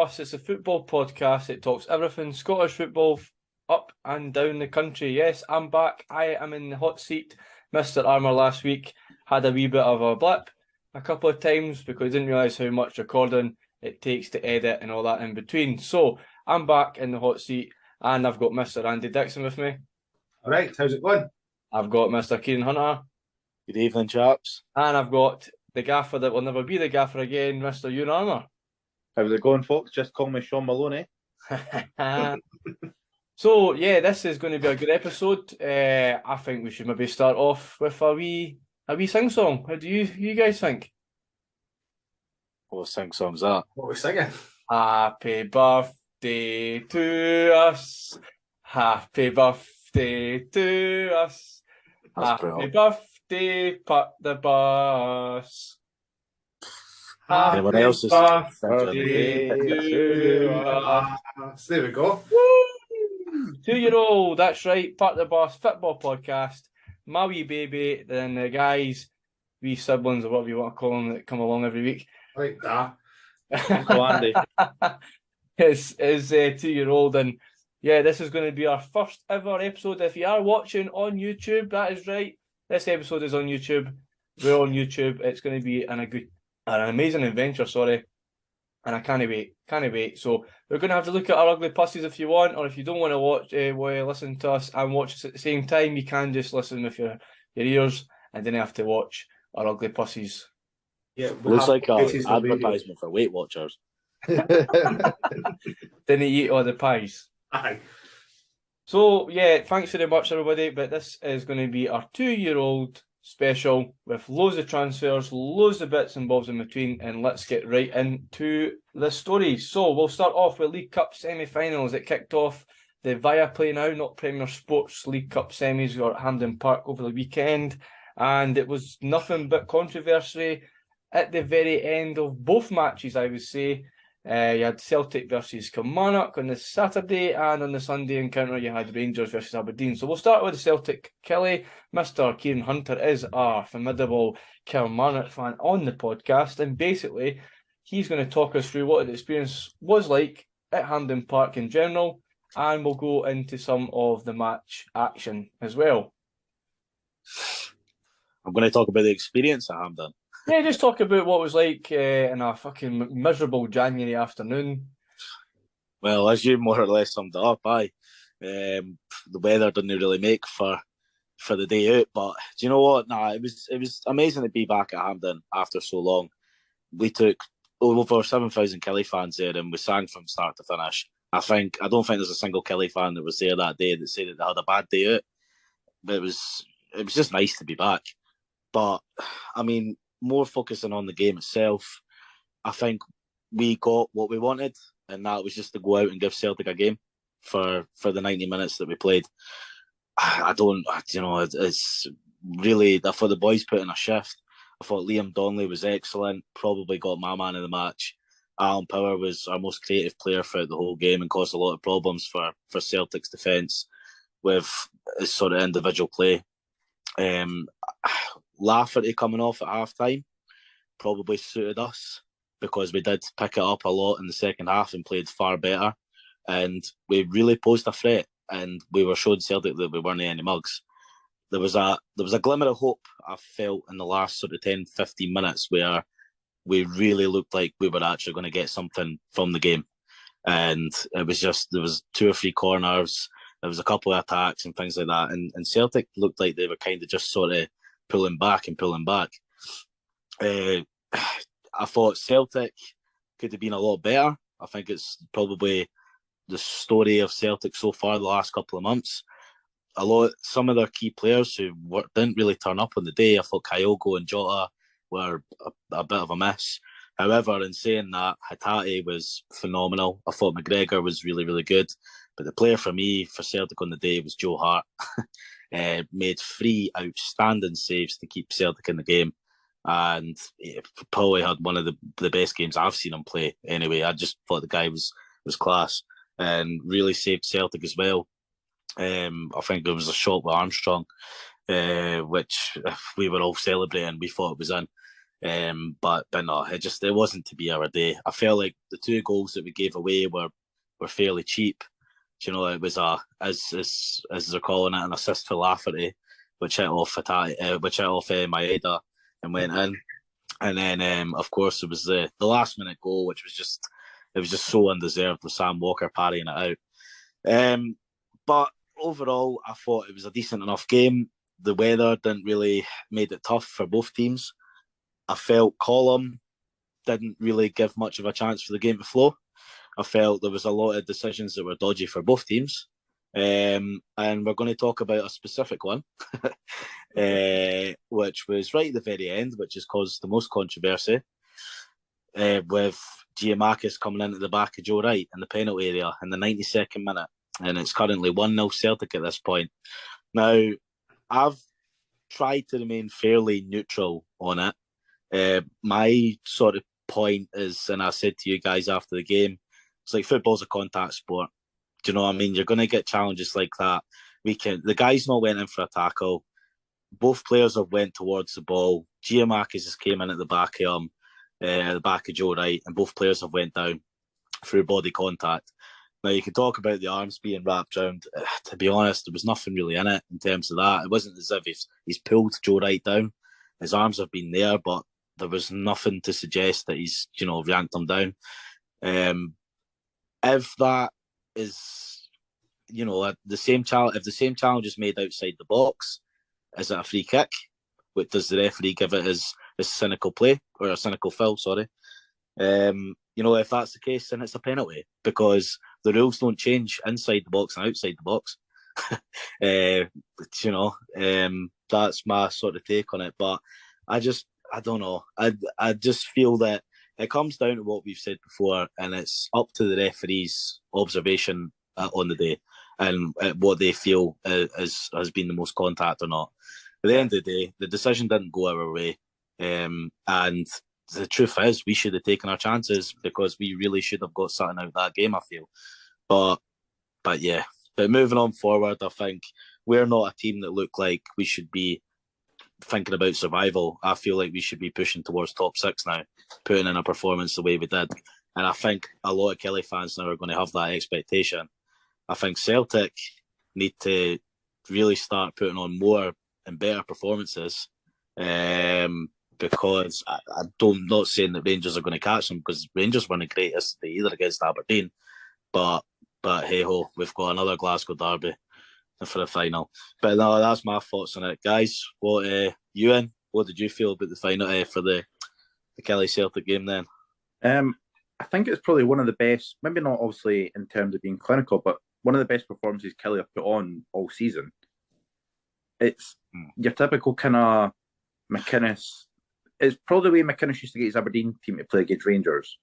Bus. It's a football podcast. It talks everything Scottish football up and down the country. Yes, I'm back. I am in the hot seat. Mr. Armour last week had a wee bit of a blip a couple of times because I didn't realise how much recording it takes to edit and all that in between. So I'm back in the hot seat and I've got Mr. Andy Dixon with me. All right, how's it going? I've got Mr. Kieran Hunter. Good evening, chaps. And I've got the gaffer that will never be the gaffer again, Mr. Ewan Armour. How's it going, folks? Just call me Sean Maloney. So, yeah, this is going to be a good episode. I think we should maybe start off with a wee sing-song. How do you guys think? What sing-song's that? What are we singing? Happy birthday to us. Happy birthday to us. That's Happy brilliant. birthday, Pat the Bus. Anyone else is birthday to us. There we go. Woo! 2-year-old, that's right, Pat the Bus football podcast. My wee baby, then the guys, wee siblings or whatever you want to call them that come along every week. Like that. Uncle Andy. is 2-year-old, and yeah, this is going to be our first ever episode. If you are watching on YouTube, that is right. This episode is on YouTube. We're on YouTube. It's going to be an amazing adventure, and I can't wait. So we're going to have to look at our ugly pussies if you want, or if you don't want to watch, listen to us and watch us at the same time, you can just listen with your ears and then have to watch our ugly pussies. Yeah, Looks like an advertisement for Weight Watchers. Then they eat all the pies. Aye. So yeah, thanks very much everybody. But this is going to be our 2-year-old special with loads of transfers, loads of bits and bobs in between, and let's get right into the story. So we'll start off with League Cup semi-finals. It kicked off the Viaplay now, not Premier Sports League Cup semis or at Hampden Park over the weekend, and it was nothing but controversy at the very end of both matches, I would say. You had Celtic versus Kilmarnock on the Saturday, and on the Sunday encounter you had Rangers versus Aberdeen. So we'll start with the Celtic Killie. Mr. Kieran Hunter is a formidable Kilmarnock fan on the podcast, and basically he's going to talk us through what the experience was like at Hampden Park in general, and we'll go into some of the match action as well. I'm going to talk about the experience at Hampden. Yeah, just talk about what it was like in a fucking miserable January afternoon. Well, as you more or less summed it up, the weather didn't really make for the day out. But do you know what? Nah, it was amazing to be back at Hampden after so long. We took over 7,000 Killie fans there, and we sang from start to finish. I don't think there's a single Killie fan that was there that day that said that they had a bad day out. But it was just nice to be back. But I mean, more focusing on the game itself, I think we got what we wanted, and that was just to go out and give Celtic a game for the 90 minutes that we played. It's really, I thought the boys put in a shift. I thought Liam Donnelly was excellent, probably got my man of the match. Alan Power was our most creative player throughout the whole game and caused a lot of problems for Celtic's defence with his sort of individual play. Lafferty coming off at half time probably suited us because we did pick it up a lot in the second half and played far better, and we really posed a threat, and we were showing Celtic that we weren't any mugs. There was a glimmer of hope I felt in the last sort of 10-15 minutes where we really looked like we were actually going to get something from the game, and it was just, there was 2 or 3 corners, there was a couple of attacks and things like that, and Celtic looked like they were kind of just sort of pulling back. I thought Celtic could have been a lot better. I think it's probably the story of Celtic so far the last couple of months. Some of their key players who didn't really turn up on the day. I thought Kyogo and Jota were a bit of a miss. However, in saying that, Hatate was phenomenal. I thought McGregor was really, really good. But the player for me, for Celtic on the day, was Joe Hart. Made 3 outstanding saves to keep Celtic in the game, and probably had one of the best games I've seen him play. Anyway, I just thought the guy was class and really saved Celtic as well. I think there was a shot with Armstrong, which we were all celebrating. We thought it was in. But no, it wasn't to be our day. I felt like the 2 goals that we gave away were fairly cheap. You know, it was as they're calling it, an assist for Lafferty, which hit off Maeda and went in. And then, of course, it was the last minute goal, which was just so undeserved with Sam Walker parrying it out. But overall, I thought it was a decent enough game. The weather didn't really made it tough for both teams. I felt Column didn't really give much of a chance for the game to flow. I felt there was a lot of decisions that were dodgy for both teams. And we're going to talk about a specific one, which was right at the very end, which has caused the most controversy, with Giamakis coming in at the back of Joe Wright in the penalty area in the 92nd minute. And it's currently 1-0 Celtic at this point. Now, I've tried to remain fairly neutral on it. My sort of point is, and I said to you guys after the game, it's like football's a contact sport. Do you know what I mean? You're going to get challenges like that. The guys not went in for a tackle. Both players have went towards the ball. Giamakis just came in at the back of him, the back of Joe Wright, and both players have went down through body contact. Now, you can talk about the arms being wrapped around. To be honest, there was nothing really in it in terms of that. It wasn't as if he's pulled Joe Wright down. His arms have been there, but there was nothing to suggest that he's, yanked him down. If that is, the same challenge, if the same challenge is made outside the box, is it a free kick? Does the referee give it as cynical play or a cynical foul? Sorry. If that's the case, then it's a penalty because the rules don't change inside the box and outside the box. That's my sort of take on it. But I don't know. I just feel that it comes down to what we've said before, and it's up to the referee's observation on the day and what they feel has been the most contact or not. At the end of the day, the decision didn't go our way, and the truth is, we should have taken our chances because we really should have got something out of that game, I feel. But yeah. But moving on forward, I think we're not a team that look like we should be thinking about survival. I feel like we should be pushing towards top 6 now, putting in a performance the way we did. And I think a lot of Kelly fans now are going to have that expectation. I think Celtic need to really start putting on more and better performances. Because I'm not saying that Rangers are going to catch them because Rangers weren't great yesterday either against Aberdeen. But hey ho, we've got another Glasgow derby for the final. But no, that's my thoughts on it, guys. What Ewan, what did you feel about the final for the Kelly Celtic game then? I think it's probably one of the best, maybe not obviously in terms of being clinical, but one of the best performances Kelly have put on all season. It's your typical kind of McInnes. It's probably the way McInnes used to get his Aberdeen team to play against Rangers.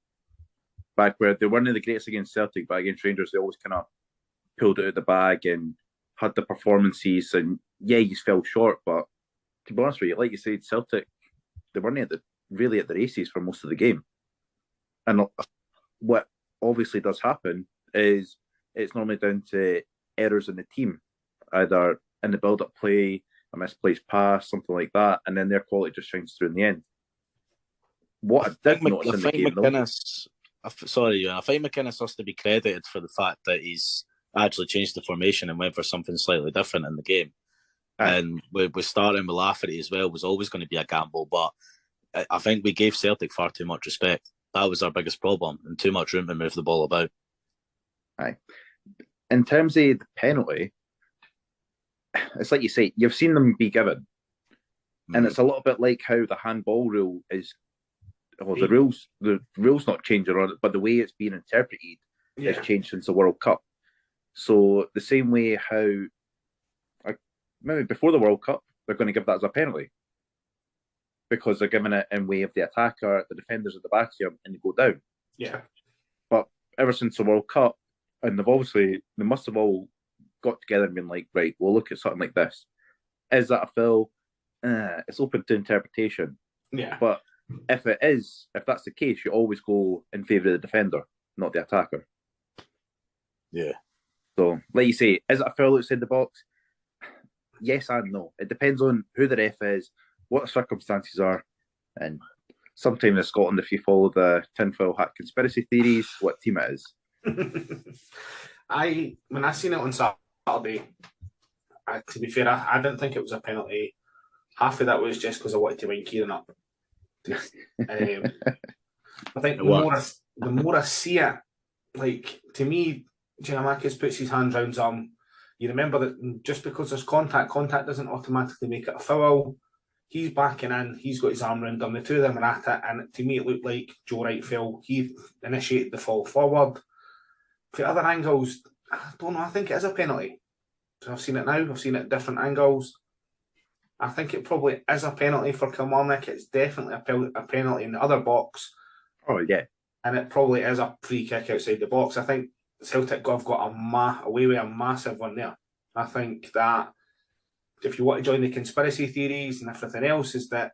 Back where they weren't the greatest against Celtic, but against Rangers they always kind of pulled it out of the bag and had the performances. And yeah, he's fell short, but to be honest with you, like you said, Celtic, they weren't really at the races for most of the game. And what obviously does happen is it's normally down to errors in the team, either in the build-up play, a misplaced pass, something like that, and then their quality just shines through in the end. What I did notice in the game, I think McInnes has to be credited for the fact that he's actually changed the formation and went for something slightly different in the game. And we're starting with Lafferty as well, was always going to be a gamble, but I think we gave Celtic far too much respect. That was our biggest problem, and too much room to move the ball about. Aye. In terms of the penalty, it's like you say, you've seen them be given. And it's a little bit like how the handball rule is, well, the rule's not changing on it, but the way it's being interpreted has changed since the World Cup. So the same way how, maybe before the World Cup, they're going to give that as a penalty. Because they're giving it in way of the attacker, the defenders at the back here, and they go down. Yeah. But ever since the World Cup, and they must have all got together and been like, right, we'll look at something like this. Is that a foul? It's open to interpretation. Yeah. But if that's the case, you always go in favour of the defender, not the attacker. Yeah. So, like you say, is it a foul outside the box? Yes and no. It depends on who the ref is, what the circumstances are, and sometime in Scotland, if you follow the tinfoil hat conspiracy theories, what team it is. When I seen it on Saturday, to be fair, I didn't think it was a penalty. Half of that was just because I wanted to wind Kieran up. I think the more I see it, like, to me, Giannamakis puts his hands round him. You remember that just because there's contact doesn't automatically make it a foul. He's backing in, he's got his arm round him, the two of them are at it, and to me it looked like Joe Wright fell. He initiated the fall forward. For other angles, I don't know, I think it is a penalty. So I've seen it now, I've seen it at different angles. I think it probably is a penalty for Kilmarnock. It's definitely a penalty in the other box. Oh, yeah. And it probably is a free kick outside the box. I think Celtic have got away with a massive one there. I think that if you want to join the conspiracy theories and everything else, is that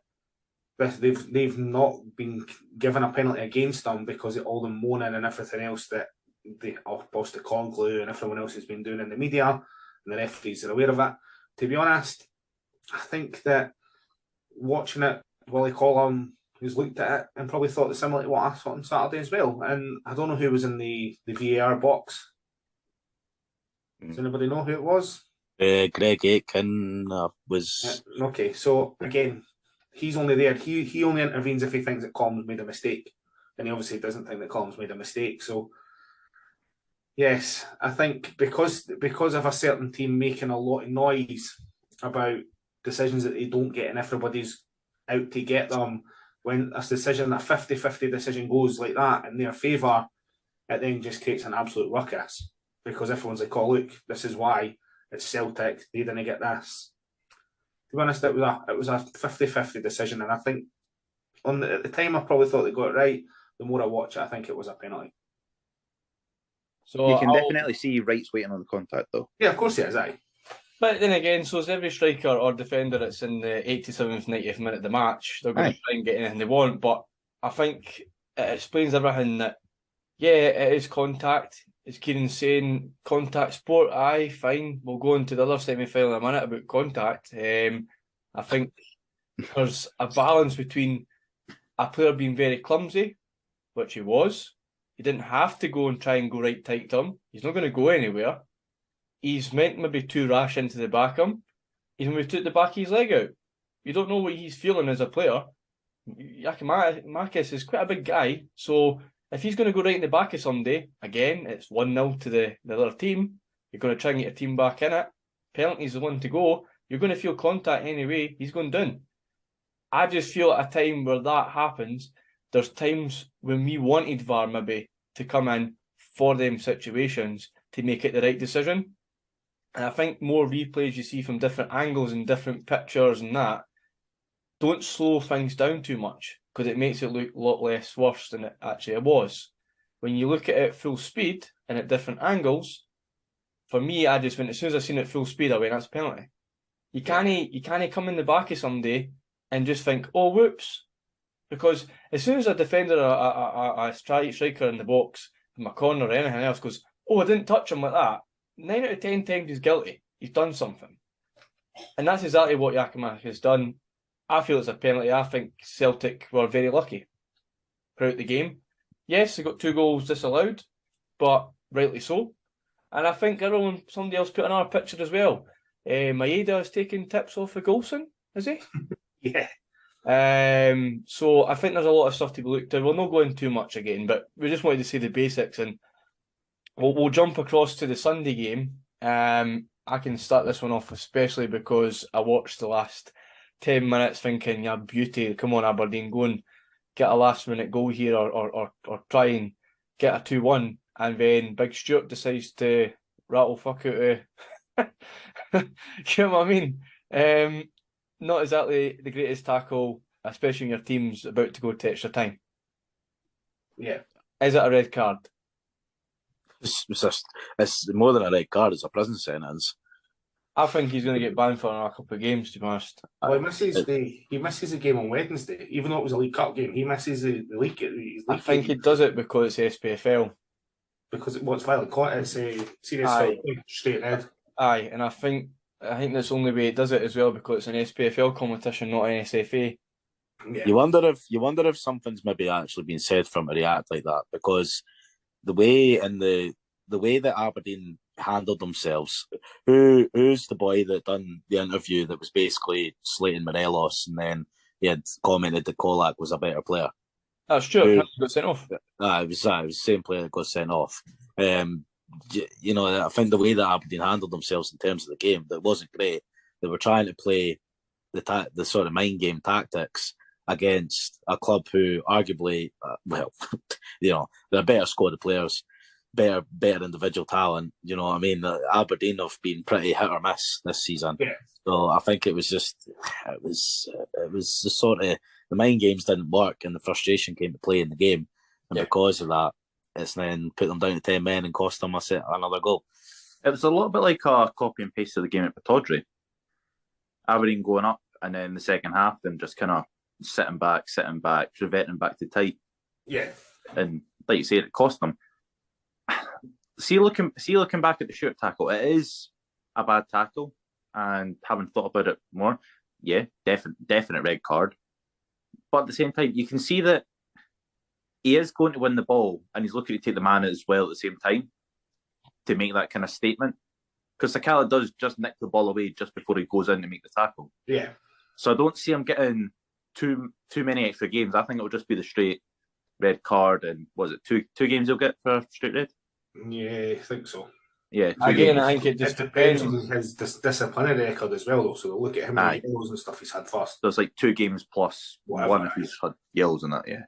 they've not been given a penalty against them because of all the moaning and everything else that the Postecoglou and everyone else has been doing in the media, and the referees are aware of it. To be honest, I think that watching it, Willie Collum, who's looked at it and probably thought similar to what I thought on Saturday as well. And I don't know who was in the VAR box. Does anybody know who it was? Greg Aitken was... Okay, so again, he's only there. He only intervenes if he thinks that Collins made a mistake. And he obviously doesn't think that Collins made a mistake. So, yes, I think because of a certain team making a lot of noise about decisions that they don't get and everybody's out to get them, when a decision, a 50-50 decision goes like that in their favour, it then just creates an absolute ruckus because everyone's like, oh, look, this is why it's Celtic, they didn't get this. To be honest, it was a 50-50 decision, and I think at the time I probably thought they got it right. The more I watch it, I think it was a penalty. So you can definitely see Wright's waiting on the contact, though. Yeah, of course he is, aye. But then again, so is every striker or defender that's in the 87th, 90th minute of the match. They're going to try and get anything they want. But I think it explains everything that, yeah, it is contact. As Kieran's saying, contact sport, aye, fine. We'll go into the other semi-final in a minute about contact. I think there's a balance between a player being very clumsy, which he was. He didn't have to go and try and go right tight to him. He's not going to go anywhere. He's meant maybe too rash into the back of him. He's maybe took the back of his leg out. You don't know what he's feeling as a player. Giakoumakis is quite a big guy, so if he's going to go right in the back of somebody, again, it's 1-0 to the other team. You're going to try and get your team back in it. Penalty's the one to go. You're going to feel contact anyway. He's going down. I just feel at a time where that happens, there's times when we wanted VAR maybe to come in for them situations to make it the right decision. And I think more replays you see from different angles and different pictures and that don't slow things down too much because it makes it look a lot less worse than it actually was. When you look at it full speed and at different angles, for me, I just went, as soon as I seen it full speed, I went, that's a penalty. You can't come in the back of somebody and just think, oh, whoops. Because as soon as a defender, a striker in the box, from a corner or anything else goes, oh, I didn't touch him like that, 9 out of 10 times he's guilty. He's done something. And that's exactly what Giakoumakis has done. I feel it's a penalty. I think Celtic were very lucky throughout the game. Yes, they got 2 goals disallowed, but rightly so. And I think somebody else put another picture as well. Maeda is taking tips off of Golson, is he? Yeah. So I think there's a lot of stuff to be looked at. We'll not go into too much again, but we just wanted to see the basics, and we'll jump across to the Sunday game. I can start this one off especially because I watched the last 10 minutes thinking, yeah, beauty, come on Aberdeen, go and get a last minute goal here or try and get a 2-1, and then Big Stuart decides to rattle fuck out of you know what I mean? Not exactly the greatest tackle, especially when your team's about to go to extra time. Yeah. Is it a red card? It's more than a red card, it's a prison sentence. I think he's going to get banned for a couple of games, to be honest. Well, he misses the game on Wednesday, even though it was a League Cup game. He misses the league. I think he does it because it's SPFL. Because what's violent contact, it's a serious foul, straight ahead. Aye, and I think that's the only way he does it as well, because it's an SPFL competition, not an SFA. Yeah. You wonder if something's maybe actually been said for him to react like that, because the way that Aberdeen handled themselves. Who's the boy that done the interview that was basically slating Morelos, and then he had commented that Kolak was a better player? That's true. Got sent off. It was the same player that got sent off. I think the way that Aberdeen handled themselves in terms of the game, that wasn't great. They were trying to play the sort of mind game tactics against a club who arguably, they're a better squad of players, better individual talent. You know what I mean? Aberdeen have been pretty hit or miss this season. Yeah. So I think it was the sort of, the mind games didn't work, and the frustration came to play in the game, and because of that, it's then put them down to 10 men and cost them another goal. It was a little bit like a copy and paste of the game at Pittodrie. Aberdeen going up, and then the second half, then just kind of sitting back, reverting back to tight. Yeah. And like you said, it cost them. See, looking back at the shoot tackle, it is a bad tackle, and having thought about it more, definite red card. But at the same time, you can see that he is going to win the ball, and he's looking to take the man as well at the same time to make that kind of statement. Because Sakala does just nick the ball away just before he goes in to make the tackle. Yeah. So I don't see him getting too many extra games. I think it'll just be the straight red card, and was it two games he'll get for straight red? Yeah, I think so. Yeah. Again, I think it just depends on his disciplinary record as well, though. So they'll look at him and the yellows and stuff he's had first. There's like 2 games plus one if he's had yellows in that, yeah.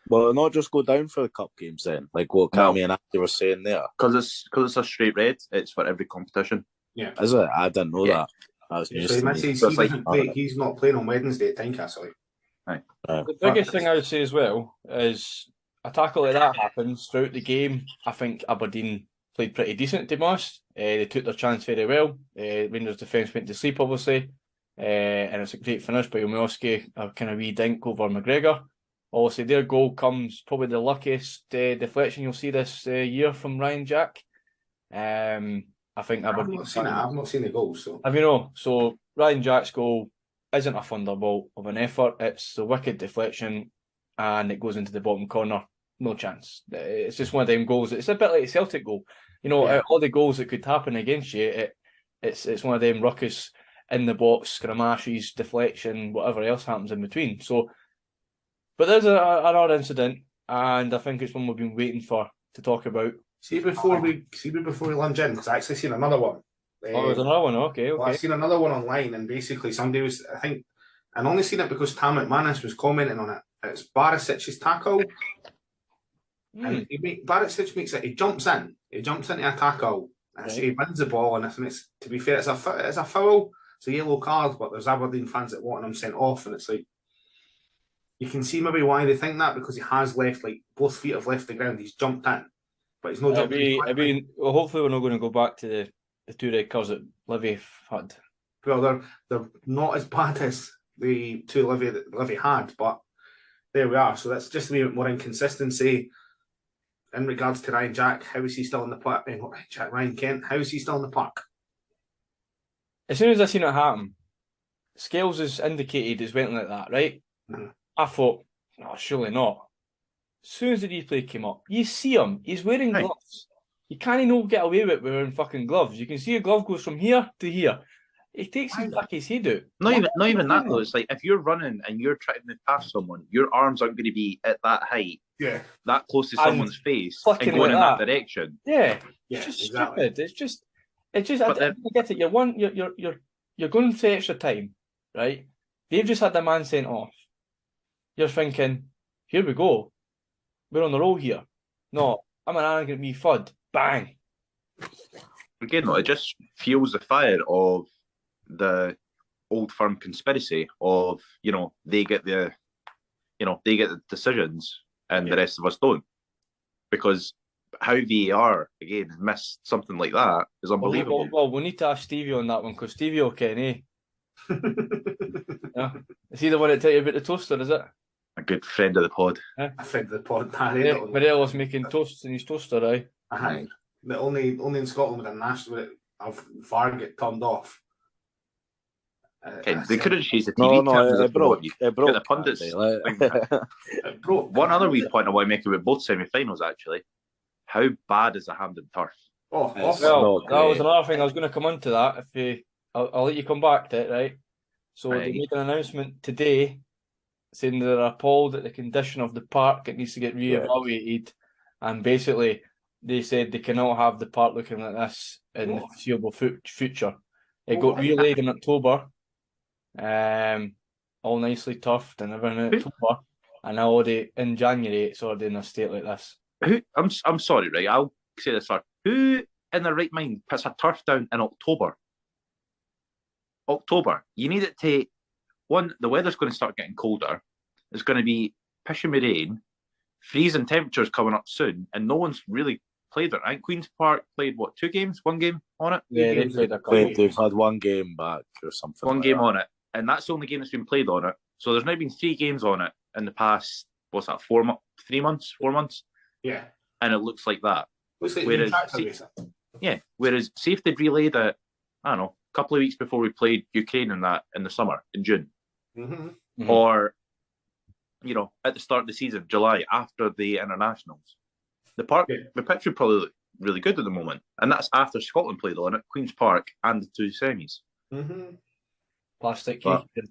Well, not just go down for the cup games then, like what Cammy and Andy were saying there. Because it's a straight red, it's for every competition. Yeah. Is it? I didn't know that. That was news to me. He's not playing on Wednesday at Tynecastle. Right. The biggest thing I would say as well is a tackle like that happens throughout the game. I think Aberdeen played pretty decent, to be honest. They took their chance very well. Rangers defence went to sleep, obviously. And it's a great finish by Umioski, a kind of wee dink over McGregor. Obviously, their goal comes probably the luckiest deflection you'll see this year from Ryan Jack. I think I've not seen it. I've not seen the goal. So have you know? So Ryan Jack's goal isn't a thunderbolt of an effort. It's the wicked deflection, and it goes into the bottom corner. No chance. It's just one of them goals. It's a bit like a Celtic goal. You know, all the goals that could happen against you, it's one of them ruckus in the box, Scaramashes, deflection, whatever else happens in between. So, but there's another incident, and I think it's one we've been waiting for to talk about. See before we lunge in, because I actually seen another one. There's another one. Okay. Well, I've seen another one online, and basically somebody was, I think, I've only seen it because Tam McManus was commenting on it. It's Barisic's tackle. And Barisic makes it. He jumps into a tackle, and he wins the ball. And I think it's, to be fair, it's a foul. It's a yellow card, but there's Aberdeen fans that want him sent off, and it's like you can see maybe why they think that, because he has left, like both feet have left the ground. He's jumped in, but he's not jumped in. Well, hopefully we're not going to go back to the 2 red cards that Livy had. Well, they're not as bad as the 2 Livy had, but there we are. So that's just a wee bit more inconsistency. In regards to Ryan Jack, how is he still in the park? Ryan Kent, how is he still in the park? As soon as I seen it happen, Scales is indicated as went like that, right? Mm-hmm. I thought, no, surely not. As soon as the replay came up, you see him, he's wearing gloves. You can't not get away with wearing fucking gloves. You can see a glove goes from here to here. He takes his back his head out. Not even that though. It's like if you're running and you're trying to pass someone, your arms aren't going to be at that height, that close to someone's face, and going like in that direction. Yeah, it's just stupid. It's just. I get it. You're going to extra time, right? They've just had the man sent off. You're thinking, here we go. We're on the roll here. No, I'm an arrogant wee fud. Bang. Again, though, it just fuels the fire of the old firm conspiracy of, they get the decisions and the rest of us don't. Because how VAR, again, missed something like that is unbelievable. Well, we need to ask Stevie on that one, because Stevie will ken, eh? Yeah. Is he the one that tell you about the toaster, is it? A good friend of the pod. A friend of the pod. Morelos making toasts in his toaster, aye. Aye. The only in Scotland with a national, VAR get turned off. Okay, they couldn't change the No, TV terms. it broke. You It broke. the pundits. Andy, like- It broke. One other wee point I want to make about both semi-finals, actually. How bad is the Hampden turf? Oh, It's awful. Well, not that was great. another thing I was going to come on to that. I'll let you come back to it, right? So they Right. made an announcement today saying they're appalled at the condition of the park. It needs to get reevaluated, and basically they said they cannot have the park looking like this in the foreseeable future. It got relayed in October, all nicely turfed and everything in October, and already in January it's already in a state like this. I'm sorry, right? I'll say this first. Who in their right mind puts a turf down in October? October. You need it to the weather's going to start getting colder. It's going to be pissing with rain, freezing temperatures coming up soon, and no one's really played it. I think Queen's Park played what, 2 games, 1 game on it? Yeah, they played a couple. They've had 1 game back or something. 1 like game that. on it, and that's the only game that's been played on it. So there's now been 3 games on it in the past. What's that? 4 months, Yeah. and it looks like that. Looks like Whereas- tractor racing. Yeah. Whereas, see if they'd relayed it, I don't know, a couple of weeks before we played Ukraine in the summer in June, Mm-hmm. or at the start of the season, July, after the internationals. The pitch would probably look really good at the moment, and that's after Scotland played on it, Queen's Park, and the 2 semis. Mm-hmm. Plastic But- cake.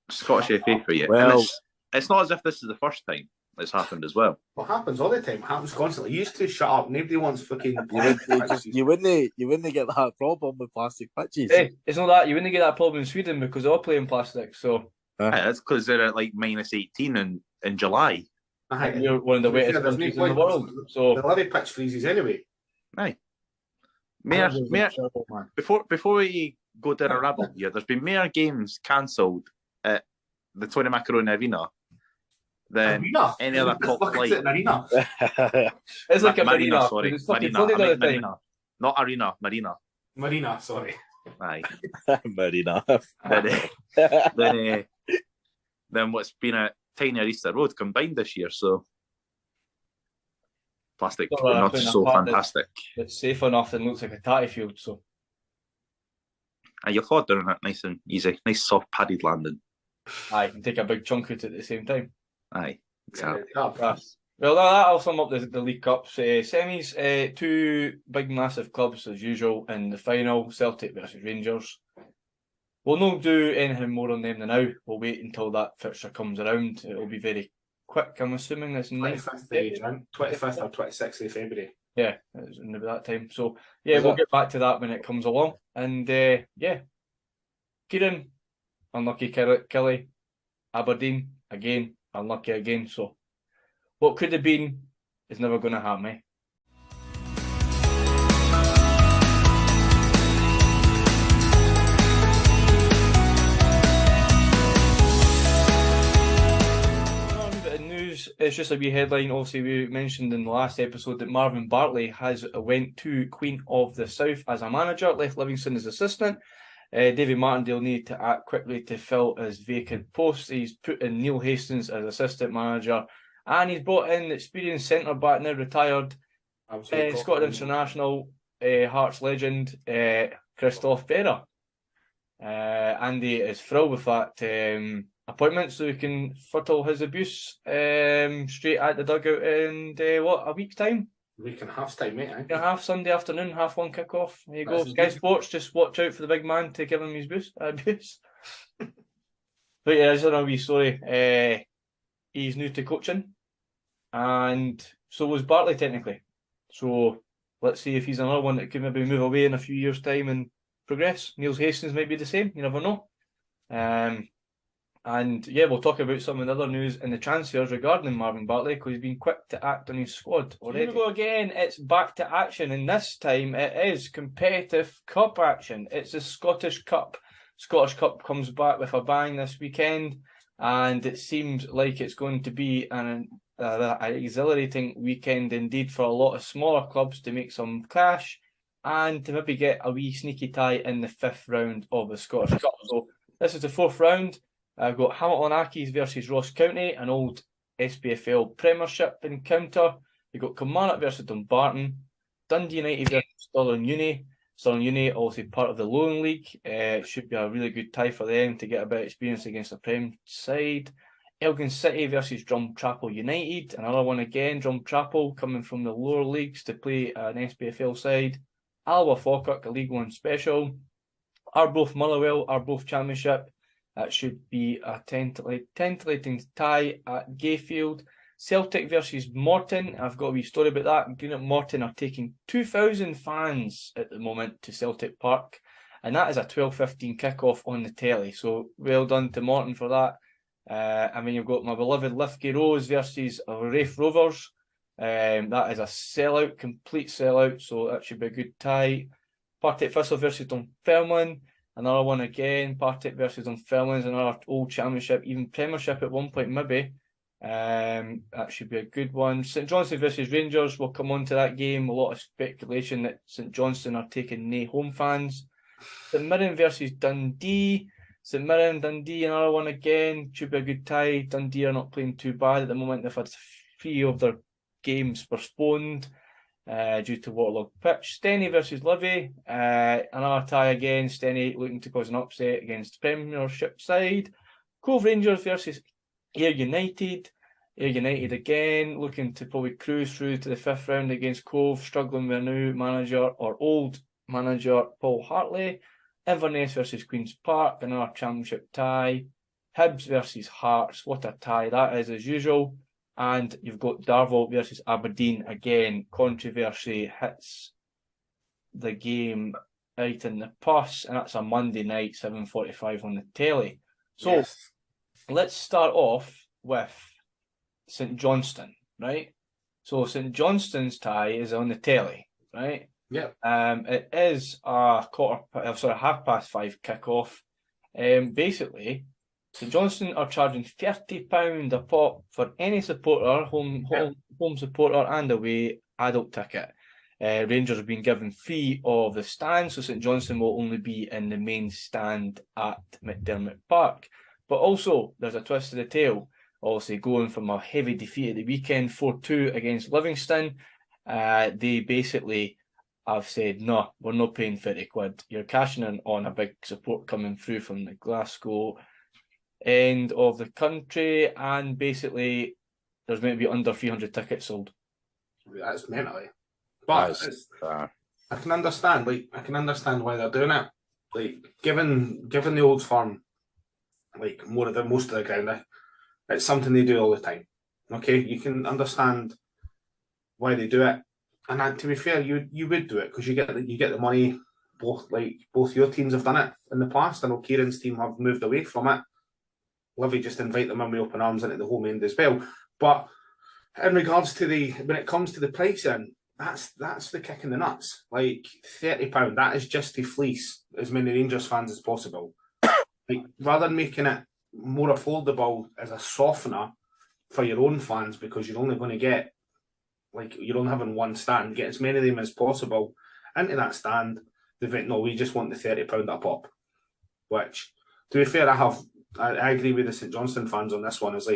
Scottish FA for you. Well- And it's not as if this is the first time it's happened as well. What happens all the time? It happens constantly. You used to shut up. Nobody wants fucking. You wouldn't get that problem with plastic pitches. Hey, it's not that you wouldn't get that problem in Sweden because they're all playing plastic. So That's because they're at like minus 18 in July. and you're one of the To be fair, wettest there's no countries in the point. world. So The levy pitch freezes anyway. Mayor, man. before we go down a rabbit here, there's been more games cancelled at the Tony Macaroni Arena than Arena. any other top Look, flight. it's an arena. It's like a marina. Sorry, It's fucking Marina. flooded I all meant the time. Marina, not Arena. Marina. Marina, sorry. Aye. Marina. Then what's been a tinier Easter Road combined this year, so plastic, Well, not putting so a part fantastic. It's safe enough and looks like a tatty field. So And you'll fall down it nice and easy, nice soft padded landing. I can take a big chunk out at the same time. Aye, exactly. Yes. Well, that'll sum up the League Cups. Semis, 2 big, massive clubs as usual in the final, Celtic versus Rangers. We'll not do anything more on them than now. We'll wait until that fixture comes around. It'll be very quick, I'm assuming. It's 25th or 26th of February. Yeah, it's in that time. So, yeah, we'll get back to that when it comes along. And, Kieran, unlucky Kelly. Aberdeen, again, unlucky again. So, what could have been is never going to happen, eh? News. It's just a wee headline. Obviously, we mentioned in the last episode that Marvin Bartley has went to Queen of the South as a manager, left Livingston as assistant. David Martindale needed to act quickly to fill his vacant post. He's put in Neil Hastings as assistant manager, and he's brought in the experienced centre back, now retired, Scotland international, Hearts legend, Christophe Berra. Andy is thrilled with that appointment, so he can foretell his abuse straight at the dugout in a week's time? Week and a half's time, mate. Week and a half, Sunday afternoon, 1:30 kickoff. There you go. Sky Sports, just watch out for the big man to give him his abuse. But yeah, there's another wee story. He's new to coaching, and so was Bartley technically. So let's see if he's another one that could maybe move away in a few years' time and progress. Niels Hastings might be the same. You never know. And yeah, we'll talk about some of the other news in the transfers regarding Marvin Bartley, because he's been quick to act on his squad already. Here we go again. It's back to action, and this time it is competitive cup action. It's the Scottish Cup. Scottish Cup comes back with a bang this weekend, and it seems like it's going to be an exhilarating weekend indeed for a lot of smaller clubs to make some cash and to maybe get a wee sneaky tie in the 5th round of the Scottish Cup. So this is the 4th round. I've got Hamilton Accies versus Ross County, an old SPFL Premiership encounter. You've got Kilmarnock versus Dumbarton, Dundee United versus Stirling Uni, Stirling Uni, obviously part of the Lowland League. It should be a really good tie for them to get a bit of experience against the Prem side. Elgin City versus Drumtrapple United. Another one again, Drumtrapple coming from the lower leagues to play an SPFL side. Alba Falkirk, a League One special. Arbroath Motherwell, Arbroath Championship. That should be a titillating tie at Gayfield. Celtic versus Morton. I've got a wee story about that. Greenock Morton are taking 2,000 fans at the moment to Celtic Park, and that is a 12:15 kickoff on the telly. So well done to Morton for that. And then you've got my beloved Lithgow Rose versus Rafe Rovers. That is a sellout, complete sellout. So that should be a good tie. Partick Thistle versus Dunfermline. Another one again. Partick versus Dunfermline is another old championship, even Premiership at one point maybe. That should be a good one. St Johnstone versus Rangers. We'll come on to that game. A lot of speculation that St Johnstone are taking no home fans. St Mirren versus Dundee. St Mirren, Dundee, another one again. Should be a good tie. Dundee are not playing too bad at the moment. They've had 3 of their games postponed due to waterlogged pitch. Steny versus Livy. Another tie again. Steny looking to cause an upset against Premiership side. Cove Rangers versus Ayr United. Ayr United again, looking to probably cruise through to the 5th round against Cove, struggling with a new manager or old manager Paul Hartley. Inverness versus Queen's Park, another championship tie. Hibs versus Hearts, what a tie that is as usual. And you've got Darvel versus Aberdeen again. Controversy hits the game right in the pus, and that's a Monday night, 7:45 on the telly. So Yes. let's start off with St Johnstone, right? So St Johnstone's tie is on the telly, right? Yep. It is a 5:30 kickoff. Basically, St Johnstone are charging £30 a pop for any supporter, home supporter and away adult ticket. Rangers have been given 3 of the stands, so St Johnstone will only be in the main stand at McDermott Park. But also, there's a twist to the tail. Obviously, going from a heavy defeat at the weekend, 4-2 against Livingston, they basically have said, no, we're not paying 30 quid. You're cashing in on a big support coming through from the Glasgow end of the country, and basically, there's meant to be under 300 tickets sold. That's mentally. But I can understand. I can understand why they're doing it. Given the Old Firm, most of the ground, it's something they do all the time. Okay, you can understand why they do it, and to be fair, you would do it because you get the money. Both your teams have done it in the past. I know Kieran's team have moved away from it. Livy just invite them in with open arms into the home end as well. But in regards to when it comes to the pricing, that's the kick in the nuts. £30, that is just to fleece as many Rangers fans as possible. Rather than making it more affordable as a softener for your own fans, because you're only going to get, you're only having one stand, get as many of them as possible into that stand. They think, no, we just want the £30 a pop. Which, to be fair, I agree with the St Johnstone fans on this one. It's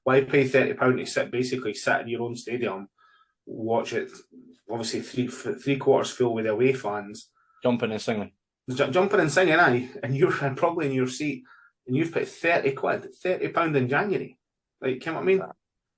why pay £30 to basically sit in your own stadium, watch it, obviously three quarters full with away fans. Jumping and singing. Jumping and singing, aye, and you're probably in your seat, and you've put £30 in January. Come on, I mean?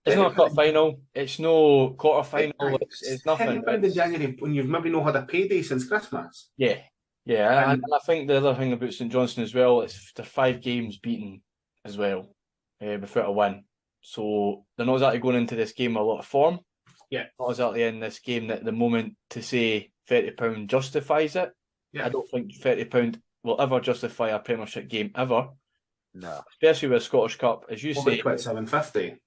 It's not a cup final. It's no quarter final. It's nothing. £30 in January when you've maybe not had a payday since Christmas. Yeah. And I think the other thing about St Johnstone as well, it's they're 5 games beaten as well before a win. So they're not exactly going into this game a lot of form. Yeah. Not exactly in this game at the moment to say £30 justifies it. Yeah. I don't think £30 will ever justify a Premiership game ever. No. Especially with a Scottish Cup, as you say. £27.50.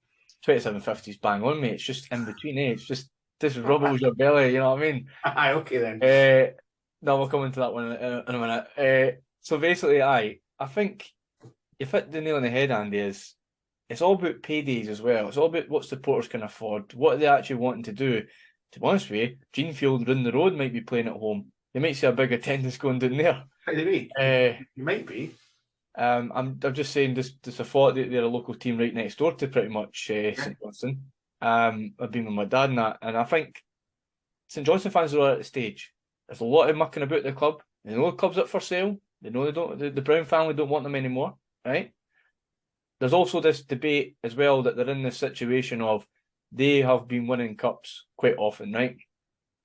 £27.50 is bang on, mate. It's just in between, It's just rubbles your belly, you know what I mean? Aye, okay then. No, we'll come into that one in a minute. So basically, I think you've hit the nail on the head, Andy, it's all about paydays as well. It's all about what supporters can afford, what are they actually wanting to do. To be honest with you, Greenfield down the road might be playing at home. They might see a big attendance going down there. Maybe. Might be. I'm just saying there's a thought that they're a local team right next door to pretty much St Johnstone. I've been with my dad and that, and I think St Johnstone fans are at the stage There's a lot of mucking about the club. They know the club's up for sale. They know the Brown family don't want them anymore, right? There's also this debate as well that they're in this situation of they have been winning cups quite often, right?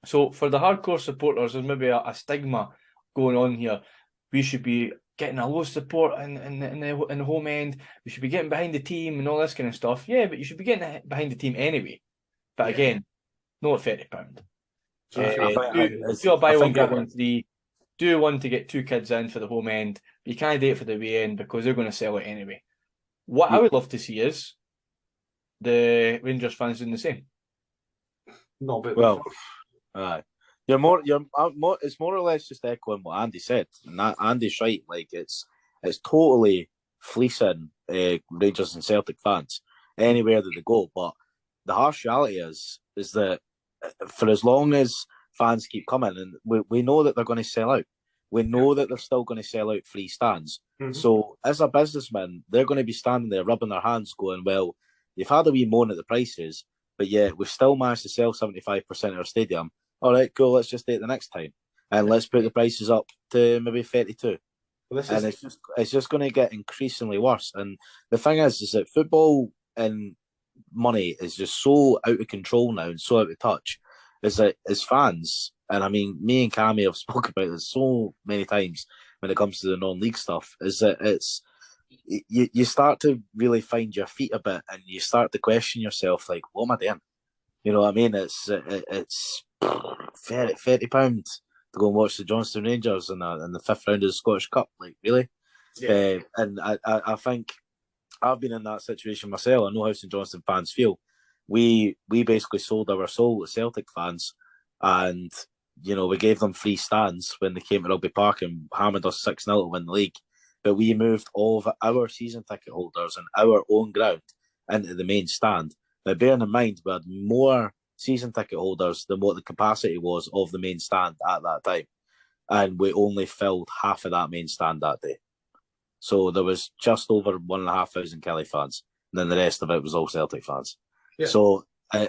So for the hardcore supporters, there's maybe a stigma going on here. We should be getting a low support in the home end. We should be getting behind the team and all this kind of stuff. Yeah, but you should be getting behind the team anyway. But again, not £30. Do a buy one get one free. Do one to get 2 kids in for the home end. You can't do it for the way end because they're going to sell it anyway. What I would love to see is the Rangers fans doing the same. No, but you're more. It's more or less just echoing what Andy said, and that Andy's right. Like it's totally fleecing Rangers and Celtic fans anywhere that they go. But the harsh reality is that for as long as fans keep coming, and we know that they're going to sell out. We know that they're still going to sell out free stands. Mm-hmm. So as a businessman, they're going to be standing there rubbing their hands going, well, you've had a wee moan at the prices, but yet we've still managed to sell 75% of our stadium. All right, cool, let's just do it the next time. And let's put the prices up to maybe 32. It's just going to get increasingly worse. And the thing is that football and money is just so out of control now and so out of touch, is that as fans, and I mean, me and Cammy have spoken about this so many times when it comes to the non-league stuff, is that you start to really find your feet a bit and you start to question yourself, like, what am I doing? You know what I mean? It's £30 to go and watch the Johnstone Rangers in the 5th round of the Scottish Cup. Like, really? Yeah. And I think I've been in that situation myself. I know how St Johnstone fans feel. We basically sold our soul to Celtic fans, and you know, we gave them free stands when they came to Rugby Park and hammered us 6-0 to win the league. But we moved all of our season ticket holders and our own ground into the main stand. Now, bearing in mind, we had more season ticket holders than what the capacity was of the main stand at that time. And we only filled half of that main stand that day. So there was just over 1,500 Kelly fans. And then the rest of it was all Celtic fans. Yeah. So I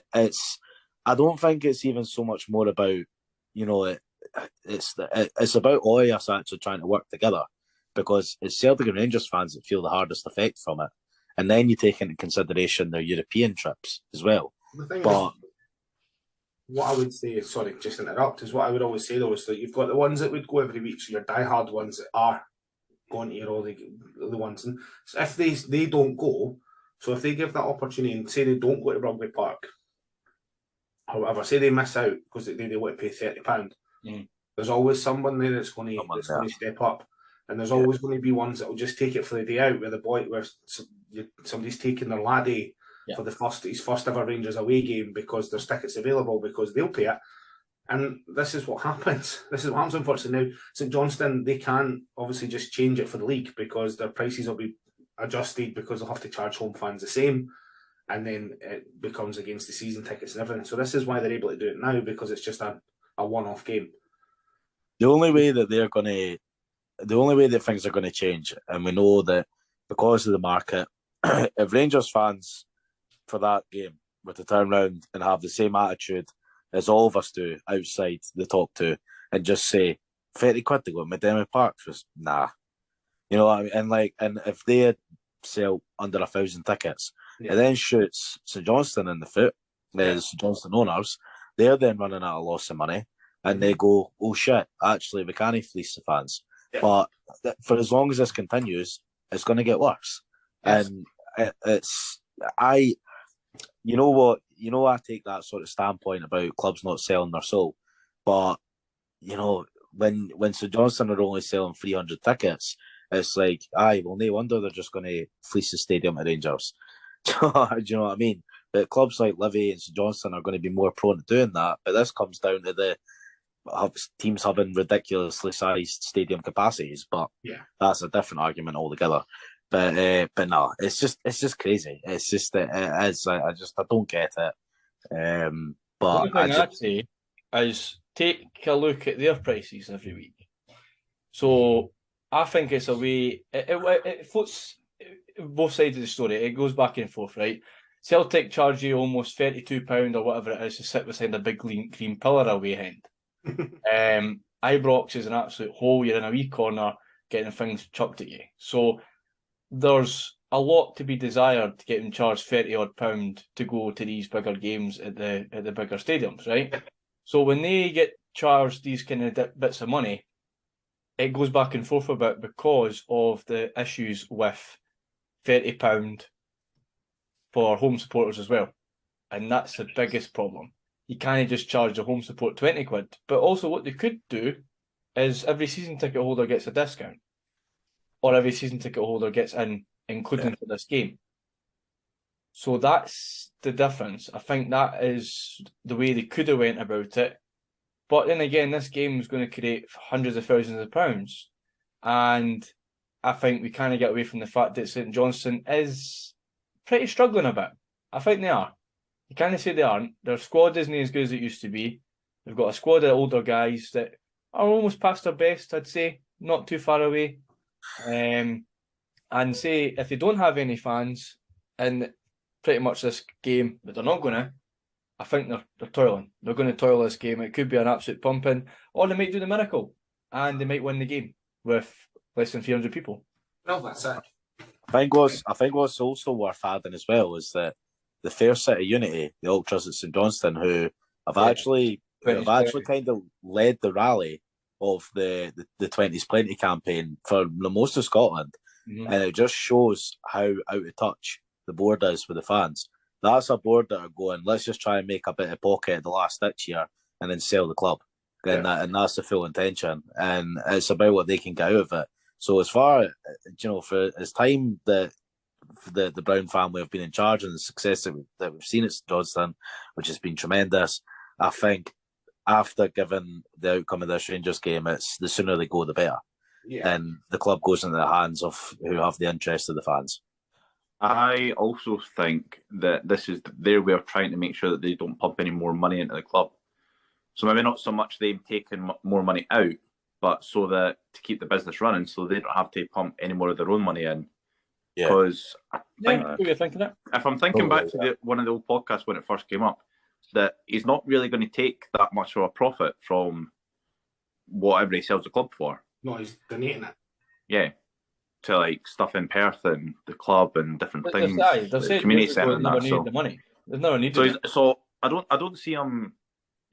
don't think it's even so much more about, you know, it's about all of us actually trying to work together, because it's Celtic and Rangers fans that feel the hardest effect from it. And then you take into consideration their European trips as well. What I would say, sorry, just interrupt, is what I would always say though, is that you've got the ones that would go every week, so your diehard ones that are going to your the ones. And so if they don't go, so if they give that opportunity and say they don't go to Rugby Park, or whatever, say they miss out because they want to pay £30, there's always someone there that's going to step up. And there's always going to be ones that will just take it for the day out, where somebody's taking their laddie for his first ever Rangers away game because there's tickets available because they'll pay it. And this is what happens. This is what happens, unfortunately. Now, St Johnstone, they can't obviously just change it for the league because their prices will be adjusted because they'll have to charge home fans the same. And then it becomes against the season tickets and everything. So this is why they're able to do it now, because it's just a one-off game. The only way that things are going to change, and we know that because of the market, if Rangers fans for that game were to turn around and have the same attitude as all of us do outside the top two and just say, £30 to go to Medemi Park, just nah. You know what I mean? And if they sell under 1,000 tickets, it then shoots St Johnstone in the foot, as St Johnstone owners, they're then running at a loss of money, and they go, oh shit, actually we can't fleece the fans. Yeah. But for as long as this continues, it's going to get worse. Yes. And I take that sort of standpoint about clubs not selling their soul. But, you know, when St Johnstone are only selling 300 tickets, it's like, well, no wonder they're just going to fleece the stadium at Rangers. Do you know what I mean? But clubs like Livy and St Johnstone are going to be more prone to doing that. But this comes down to teams having ridiculously sized stadium capacities. But that's a different argument altogether. But no, it's just crazy. It's just I don't get it. But the thing I'd say is take a look at their prices every week. So I think it's a way it floats both sides of the story. It goes back and forth, right? Celtic charge you almost £32 or whatever it is to sit beside a big green pillar away end. Ibrox is an absolute hole. You're in a wee corner getting things chucked at you. So there's a lot to be desired to get them charged £30 to go to these bigger games at the bigger stadiums, right? So when they get charged these kind of bits of money, it goes back and forth a bit because of the issues with £30 for home supporters as well. And that's the biggest problem. You can't just charge the home support 20 quid. But also what they could do is every season ticket holder gets a discount. Or every season ticket holder gets in, including for this game. So that's the difference. I think that is the way they could have went about it. But then again, this game is going to create hundreds of thousands of pounds. And I think we kind of get away from the fact that St Johnstone is pretty struggling a bit. I think they are. You can't say they aren't. Their squad isn't as good as it used to be. They've got a squad of older guys that are almost past their best, I'd say. Not too far away. And say, if they don't have any fans in pretty much this game, but they're not going to, I think they're toiling. They're going to toil this game. It could be an absolute pumping, or they might do the miracle, and they might win the game with less than 300 people. Well, that's it. I think what's also worth adding as well is that the Fair City Unity, the ultras at St Johnstone, who have actually kind of led the rally of the 20s Plenty campaign for the most of Scotland, and it just shows how out of touch the board is with the fans. That's a board that are going, let's just try and make a bit of pocket at the last ditch here and then sell the club. And that's the full intention. And it's about what they can get out of it. So as far, for as time that the Brown family have been in charge and the success that we've seen at St Johnstone, which has been tremendous, I think after given the outcome of this Rangers game, it's the sooner they go, the better. Yeah. And the club goes into the hands of who have the interest of the fans. I also think that this is their way of trying to make sure that they don't pump any more money into the club. So maybe not so much them taking more money out, but so that to keep the business running, so they don't have to pump any more of their own money in. Because I think if I'm thinking back to one of the old podcasts when it first came up, that he's not really going to take that much of a profit from whatever he sells the club for. No, he's donating it. Yeah. To like stuff in Perth and the club and different things, the community centre and that. So the money. They've never needed it. So I don't see them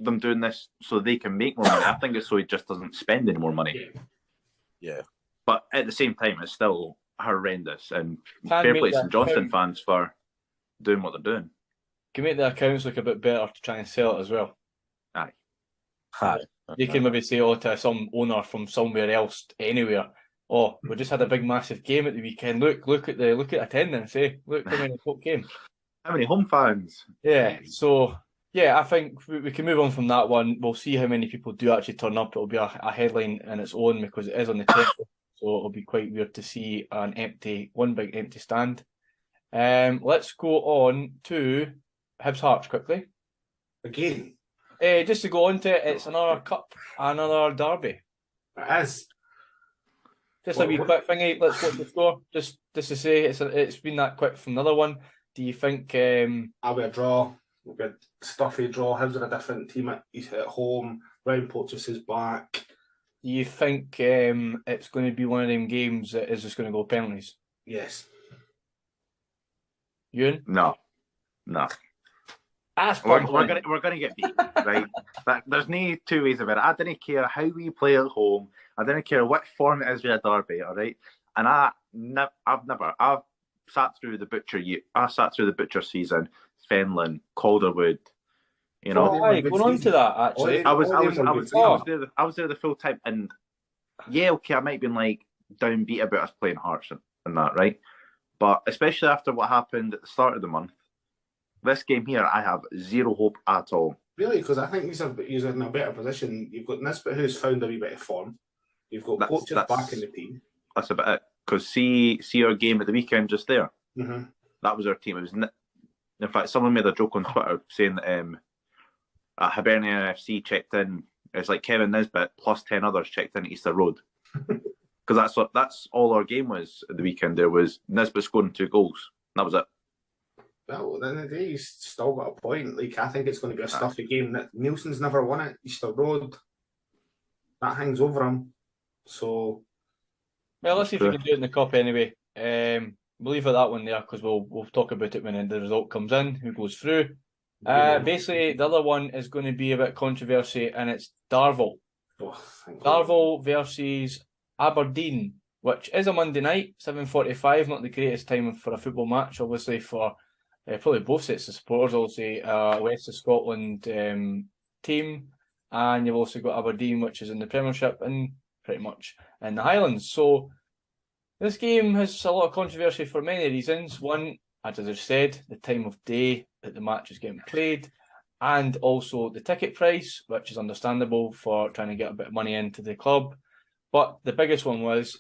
doing this so they can make more money. I think it's so he just doesn't spend any more money. Yeah. But at the same time, it's still horrendous. And fair play to St Johnstone fans for doing what they're doing. Can make the accounts look a bit better to try and sell it as well. Aye. You can maybe say, to some owner from somewhere else, anywhere. Oh, we just had a big massive game at the weekend. Look at attendance. Look how many folk came. How many home fans? Yeah. So I think we can move on from that one. We'll see how many people do actually turn up. It'll be a headline in its own because it is on the 10th. So it'll be quite weird to see one big empty stand. Let's go on to Hibs Hearts quickly. Again. Just to go on to it, it's another cup, another derby. It is. Just a wee quick thingy. Let's watch the score. Just to say, it's been that quick from the other one. Do you think? I'll be a draw. We'll be a stuffy draw. Hibs are a different team at home. Ryan Porteous is back. Do you think it's going to be one of them games that is just going to go penalties? Yes. Ewan? No. We're going to get beat, right? There's no two ways about it. I didn't care how we play at home. I didn't care what form it is with a derby, all right? And I've sat through the butcher. I sat through the butcher season, Fenlon, Calderwood. You know, going on to that actually. I was there the full time, and okay, I might have been like downbeat about us playing Hearts and that, right? But especially after what happened at the start of the month. This game here, I have zero hope at all. Really? Because I think he's in a better position. You've got Nisbet, who's found a wee bit of form. You've got Poach's back in the team. That's about it. Because see our game at the weekend just there. Mm-hmm. That was our team. It was, in fact, someone made a joke on Twitter saying that Hibernian FC checked in. It's like Kevin Nisbet plus 10 others checked in at Easter Road. Because that's all our game was at the weekend. There was Nisbet scoring 2 goals. That was it. Well, at the end of the day, he's still got a point. Like, I think it's going to be a stuffy game. Nielsen's never won it. Easter Road. that hangs over him. So, Well, let's see if we True. can do it in the cup anyway. We'll leave it that one there because we'll talk about it when the result comes in, who goes through. Basically, the other one is going to be a bit controversy, and it's Darvel. thank you. Darvel versus Aberdeen, which is a Monday night, 7:45. Not the greatest time for a football match, obviously, for probably both sets of supporters. Obviously, West of Scotland team, and you've also got Aberdeen, which is in the Premiership and pretty much in the Highlands. So this game has a lot of controversy for many reasons. One, as I just said, the time of day that the match is getting played, and also the ticket price, which is understandable for trying to get a bit of money into the club. But the biggest one was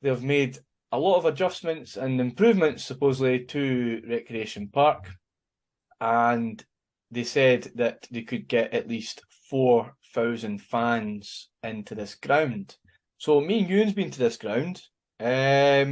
they've made a lot of adjustments and improvements, supposedly, to Recreation Park. And they said that they could get at least 4,000 fans into this ground. So me and Ewan's been to this ground. I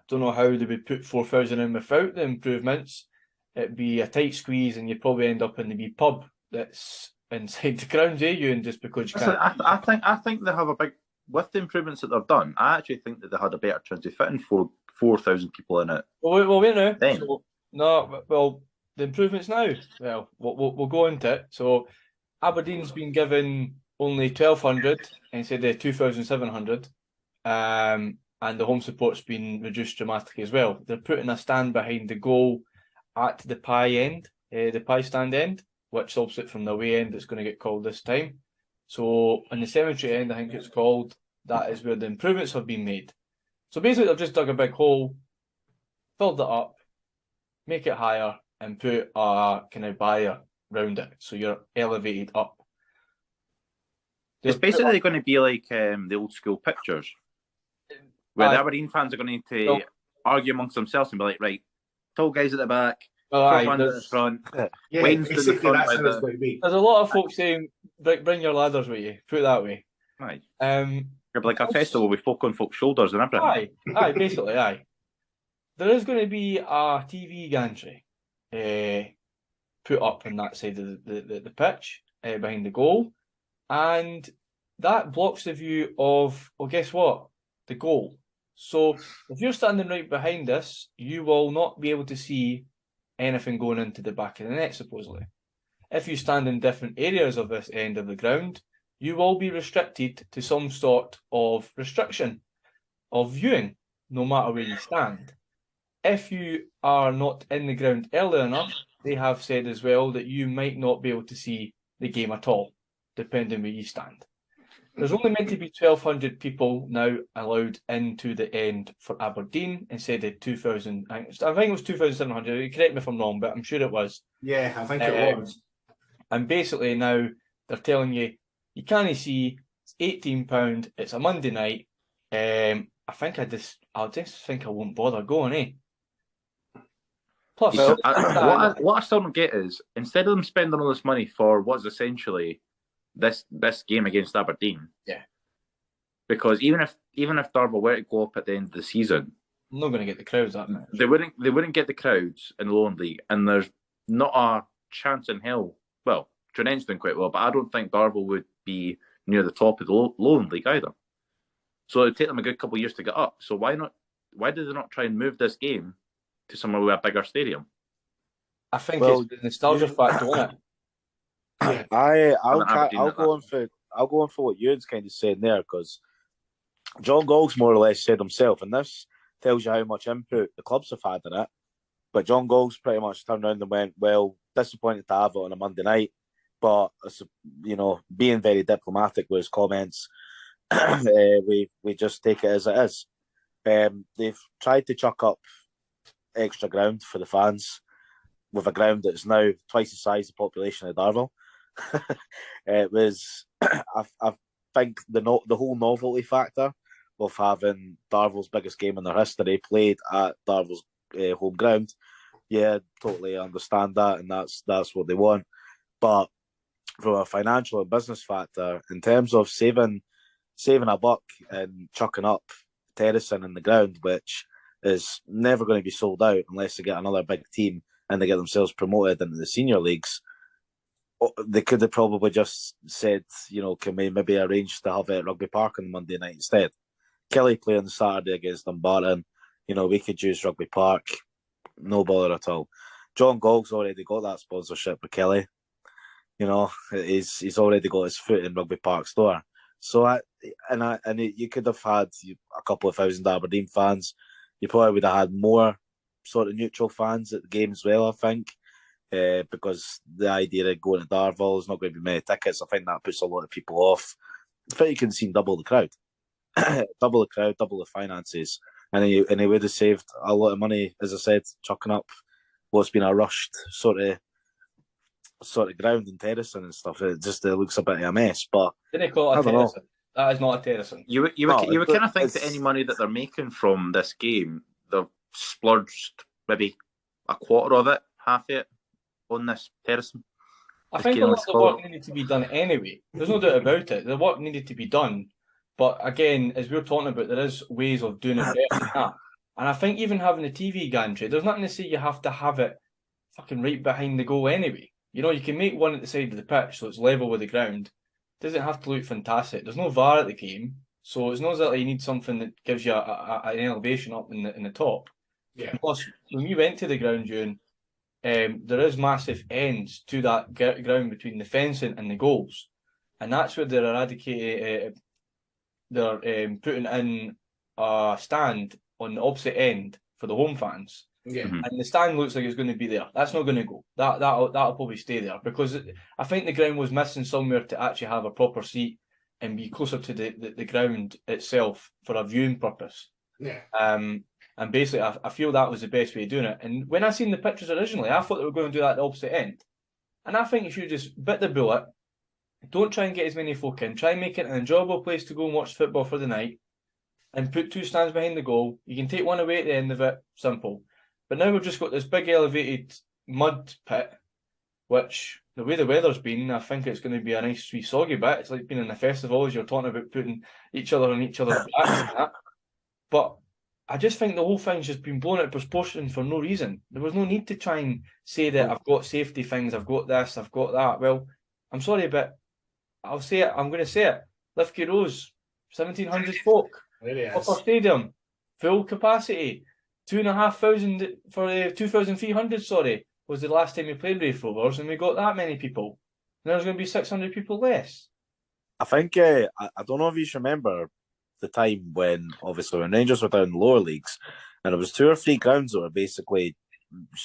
don't know how they would put 4,000 in without the improvements. It'd be a tight squeeze, and you'd probably end up in the wee pub that's inside the ground, Ewan, just because you Listen, can't. I think they have a big, with the improvements that they've done. I actually think that they had a better chance to fit in 4,000 people in it. Well, wait now. Then. So, no, well, the improvements now. Well, we'll go into it. So Aberdeen's been given only 1,200 instead of 2,700. And the home support's been reduced dramatically as well. They're putting a stand behind the goal at the pie end, the pie stand end, which stops it from the away end that's going to get called this time. So in the cemetery end, I think it's called, that is where the improvements have been made. So basically they've just dug a big hole, filled it up, make it higher, and put a kind of barrier around it, so you're elevated up. It's basically going to be like the old school pictures, where the Aberdeen fans are going to argue amongst themselves and be like, right, tall guys at the back, short fans at the front, Yeah, Wayne's in the basically front. that's how it's going to be. There's a lot of folks saying, bring your ladders with you, put it that way. Right. You're like a festival with folk on folks' shoulders and everything. Aye, basically, aye. There is going to be a TV gantry put up on that side of the pitch, behind the goal, and that blocks the view of, well, guess what? The goal. So if you're standing right behind us, you will not be able to see anything going into the back of the net, supposedly. If you stand in different areas of this end of the ground, you will be restricted to some sort of restriction of viewing, no matter where you stand. If you are not in the ground early enough, they have said as well that you might not be able to see the game at all, depending where you stand. There's only meant to be 1,200 people now allowed into the end for Aberdeen instead of 2,000. I think it was 2,700. Correct me if I'm wrong, but I'm sure it was. Yeah, I think it was. And basically now they're telling you can't see. It's £18. It's a Monday night. I just think I won't bother going, eh? Plus, what I still don't get is, instead of them spending all this money for what's essentially this game against Aberdeen, because even if Darvel were to go up at the end of the season, I'm not going to get the crowds that much. They wouldn't get the crowds in the Lowland League, and there's not a chance in hell. Well, Trinent's doing quite well, but I don't think Darvel would be near the top of the Lowland League either. So it'd take them a good couple of years to get up. So why not? Why did they not try and move this game to somewhere with a bigger stadium? I think it's the nostalgia factor, isn't it? I'll go on for what Ewan's kind of saying there, because John Gall's more or less said himself, and this tells you how much input the clubs have had in it. But John Gall's pretty much turned around and went, well, disappointed to have it on a Monday night, but being very diplomatic with his comments, we just take it as it is. They've tried to chuck up extra ground for the fans with a ground that's now twice the size of the population of Darvel. It was, I think, the whole novelty factor of having Darvel's biggest game in their history played at Darvel's home ground. Yeah, totally understand that, and that's what they want. But from a financial and business factor, in terms of saving a buck and chucking up terracing in the ground, which is never going to be sold out unless they get another big team and they get themselves promoted into the senior leagues, they could have probably just said, can we maybe arrange to have it at Rugby Park on Monday night instead? Kelly playing Saturday against Dumbarton, we could use Rugby Park, no bother at all. John Gogg's already got that sponsorship with Kelly. He's already got his foot in Rugby Park's door. So you could have had a couple of thousand Aberdeen fans. You probably would have had more sort of neutral fans at the game as well, I think, because the idea of going to Darvel is not going to be many tickets. I think that puts a lot of people off. I think you can see double the crowd, double the crowd, double the finances, and he would have saved a lot of money, as I said, chucking up what's been a rushed sort of ground and terracing and stuff. It looks a bit of a mess, but didn't call it a terracing. That is not a terracing. You would kind of think that any money that they're making from this game, they've splurged maybe a quarter of it, half it, on this terracing. I think a lot of the work needed to be done anyway. There's no doubt about it. The work needed to be done. But again, as we were talking about, there is ways of doing it better than that. And I think even having the TV gantry, there's nothing to say you have to have it fucking right behind the goal anyway. You can make one at the side of the pitch so it's level with the ground. It doesn't have to look fantastic. There's no VAR at the game, so it's not that you need something that gives you an elevation up in the top. Yeah. And plus, when we went to the ground, June, there is massive ends to that ground between the fencing and the goals, and that's where they're eradicating. They're putting in a stand on the opposite end for the home fans. Yeah. And the stand looks like it's going to be there. That's not going to go. That'll probably stay there because I think the ground was missing somewhere to actually have a proper seat and be closer to the ground itself for a viewing purpose. Yeah. And basically, I feel that was the best way of doing it. And when I seen the pictures originally, I thought they were going to do that at the opposite end. And I think you should just bit the bullet. Don't try and get as many folk in. Try and make it an enjoyable place to go and watch football for the night. And put two stands behind the goal. You can take one away at the end of it. Simple. But now we've just got this big elevated mud pit, which the way the weather's been, I think it's going to be a nice wee soggy bit. It's like being in a festival as you're talking about putting each other on each other's backs and that. But I just think the whole thing's just been blown out of proportion for no reason. There was no need to try and say that I've got safety things, I've got this, I've got that. Well, I'm sorry, but I'll say it. I'm going to say it. Lithgow Rose, 1,700 folk. Upper stadium, full capacity. 2,500 for 2,300. Sorry, was the last time we played Raith Rovers, and we got that many people. And there's going to be 600 people less. I think I don't know if you remember the time when Rangers were down in the lower leagues, and there was 2 or 3 grounds that were basically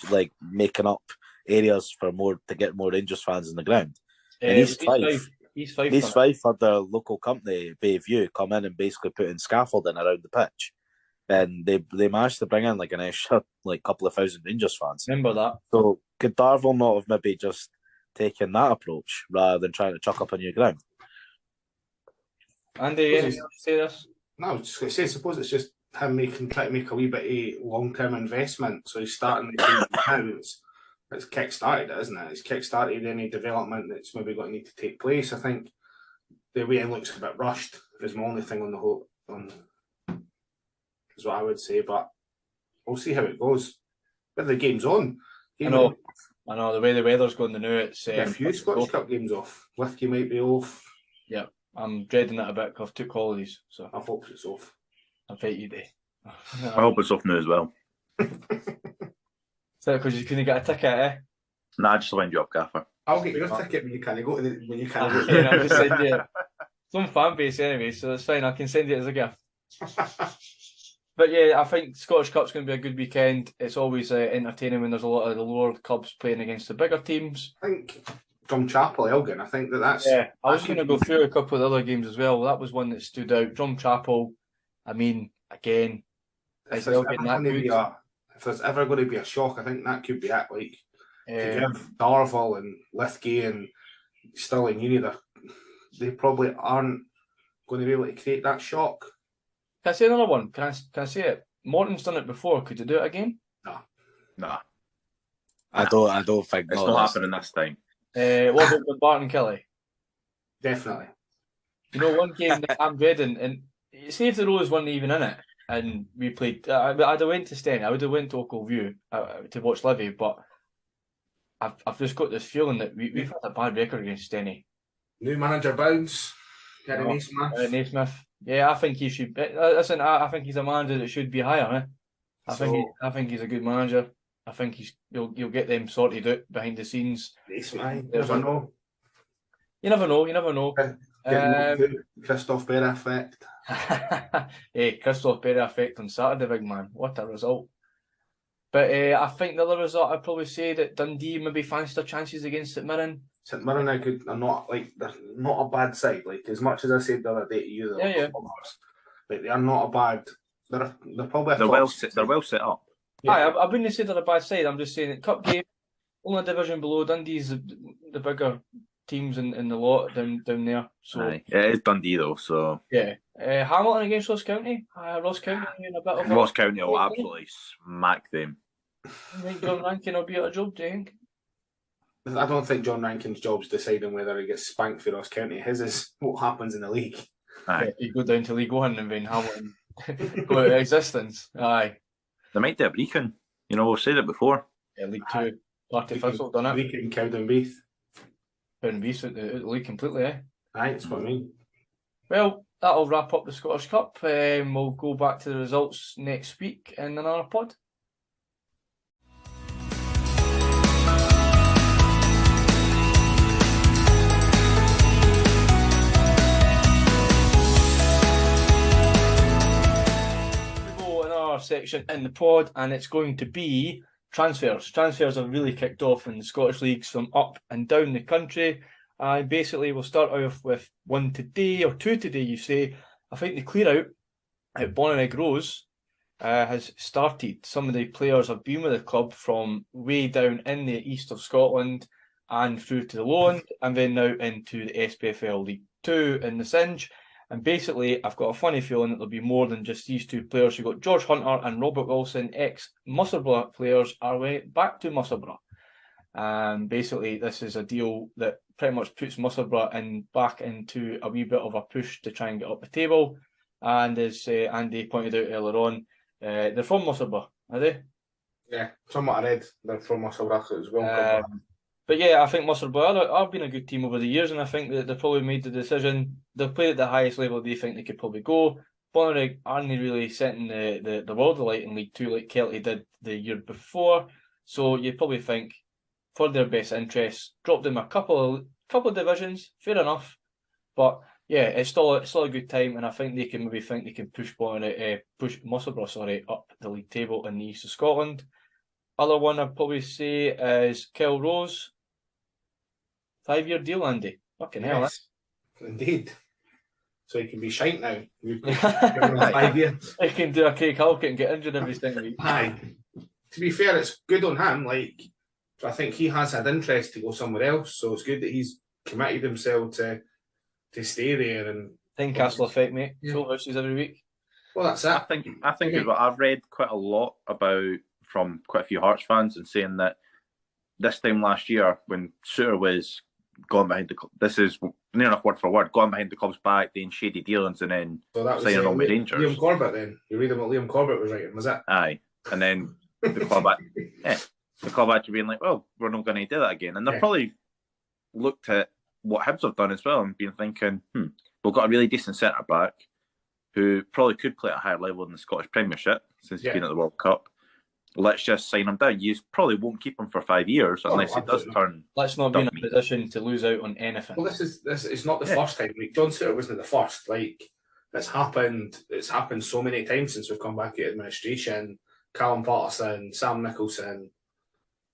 like making up areas for to get more Rangers fans in the ground. And East Fife had their local company, Bayview, come in and basically put in scaffolding around the pitch. And they managed to bring in like an extra couple of thousand Rangers fans. Remember that. So could Darvel not have maybe just taken that approach rather than trying to chuck up a new ground? Andy, anything else to say this? No, I was just going to say, I suppose it's just him trying to make a wee bit of long-term investment. So he's starting the game now. It's kick-started it, isn't it? It's kick-started any development that's maybe going to need to take place. I think the way it looks a bit rushed is my only thing on the whole... is what I would say, but we'll see how it goes. But the game's on. I know. The way the weather's going to know it's... a few Scottish Cup games off. Lithgow might be off. Yeah, I'm dreading it a bit because I've took holidays. So I hope it's off. I bet you do. I hope it's off now as well. Is that because you couldn't get a ticket, eh? Nah, just wind you up, Gaffer. I'll get your ticket when you can't go to when you can't go. I'll just send you some fan base anyway, so it's fine. I can send it as a gift. But yeah, I think Scottish Cup's going to be a good weekend. It's always entertaining when there's a lot of the lower clubs playing against the bigger teams. I think Drumchapel, Elgin, I think that's... Yeah, I was going to go through a couple of the other games as well. That was one that stood out. Drumchapel, I mean, again, is Elgin that good? If there's ever going to be a shock, I think that could be it. Like, to give Darvel and Lithgow and Stirling Uni, they probably aren't going to be able to create that shock. Can I say another one? Can I say it? Morton's done it before. Could you do it again? No. I don't think it's not happening this time. What about Dumbarton Kelly? Definitely. You know, one game that I'm dreading, and see if the Rose weren't even in it, and we played. I'd have went to Stenny. I would have went to Oakville View to watch Livy, but I've just got this feeling that we've had a bad record against Denny. New manager bounce. Gary Naismith. Naismith. Yeah, I think he should be. Listen, I think he's a manager that should be higher. I think he's a good manager. I think you'll get them sorted out behind the scenes. Naismith. Never know. You never know. Christophe Berra effect. Hey, Christophe Berra effect on Saturday, big man. What a result. But I think the other result, I'd probably say that Dundee maybe fancied their chances against St Mirren. St Mirren they're not a bad side. Like, as much as I said the other day to you, like, they are not a bad. They're probably they're well set up. Yeah. I wouldn't say they're a bad side. I'm just saying that cup game, only a division below. Dundee's the bigger teams in the lot down there. So it is Dundee though. So yeah, Hamilton against Ross County. Ross County in a bit of Ross County will absolutely smack them. I think John Rankin will be at a job, do you think? I don't think John Rankin's job's deciding whether he gets spanked for Ross County. His is what happens in the league. Yeah, you go down to League One and then Hamilton go out of existence. Aye. They might do a Brecon. We've said it before. Yeah, League Two. Partick Thistle done it. Brecon, Cowdenbeath. Cowdenbeath out the league completely, Aye, that's what I mean. Well, that'll wrap up the Scottish Cup. We'll go back to the results next week in another pod. Section in the pod, and it's going to be transfers. Transfers have really kicked off in the Scottish leagues from up and down the country. Basically, we'll start off with one today, or two today, you say. I think the clear out at Bonnyrigg Rose has started. Some of the players have been with the club from way down in the east of Scotland and through to the Lowland, and then now into the SPFL League 2 in the Singe. And basically, I've got a funny feeling that there'll be more than just these two players. You've got George Hunter and Robert Wilson, ex-Musselburgh players, are back to Musselburgh. Basically, this is a deal that pretty much puts Musselburgh back into a wee bit of a push to try and get up the table. And as Andy pointed out earlier on, they're from Musselburgh, are they? Yeah, from what I read, they're from Musselburgh, so it's welcome. But yeah, I think Musselburgh have been a good team over the years, and I think that they've probably made the decision. They've played at the highest level they think they could probably go. Bonnyrigg aren't really setting the world alight in League 2 like Kelty did the year before. So you probably think, for their best interests, drop them a couple of divisions, fair enough. But yeah, it's still a good time, and I think they can push Musselburgh up the league table in the east of Scotland. Other one I'd probably say is Kelrose. 5-year deal, Andy. Fucking hell, yes, indeed. So he can be shite now. 5 years. He can do a Craig Halkett and get injured every single week. Aye. To be fair, it's good on him. Like, I think he has had interest to go somewhere else, so it's good that he's committed himself to stay there. And Tynecastle effect, mate. Yeah. Full houses every week. Well, that's it. I think is what I've read quite a lot about from quite a few Hearts fans, and saying that this time last year when Suter was gone behind the club, this is near enough word for word, gone behind the club's back, doing shady dealings, and then signing on with Rangers. Liam Corbett then? You read what Liam Corbett was writing, was it? Aye. And then the club actually being like, well, we're not going to do that again. And they've probably looked at what Hibs have done as well and been thinking, we've got a really decent centre-back who probably could play at a higher level in the Scottish Premiership since he's been at the World Cup. Let's just sign him down. You probably won't keep him for 5 years unless he does turn. Let's not be in a position to lose out on anything. Well, this is not the first time. Like, John Suter wasn't the first. Like, it's happened so many times since we've come back at administration. Callum Patterson, Sam Nicholson,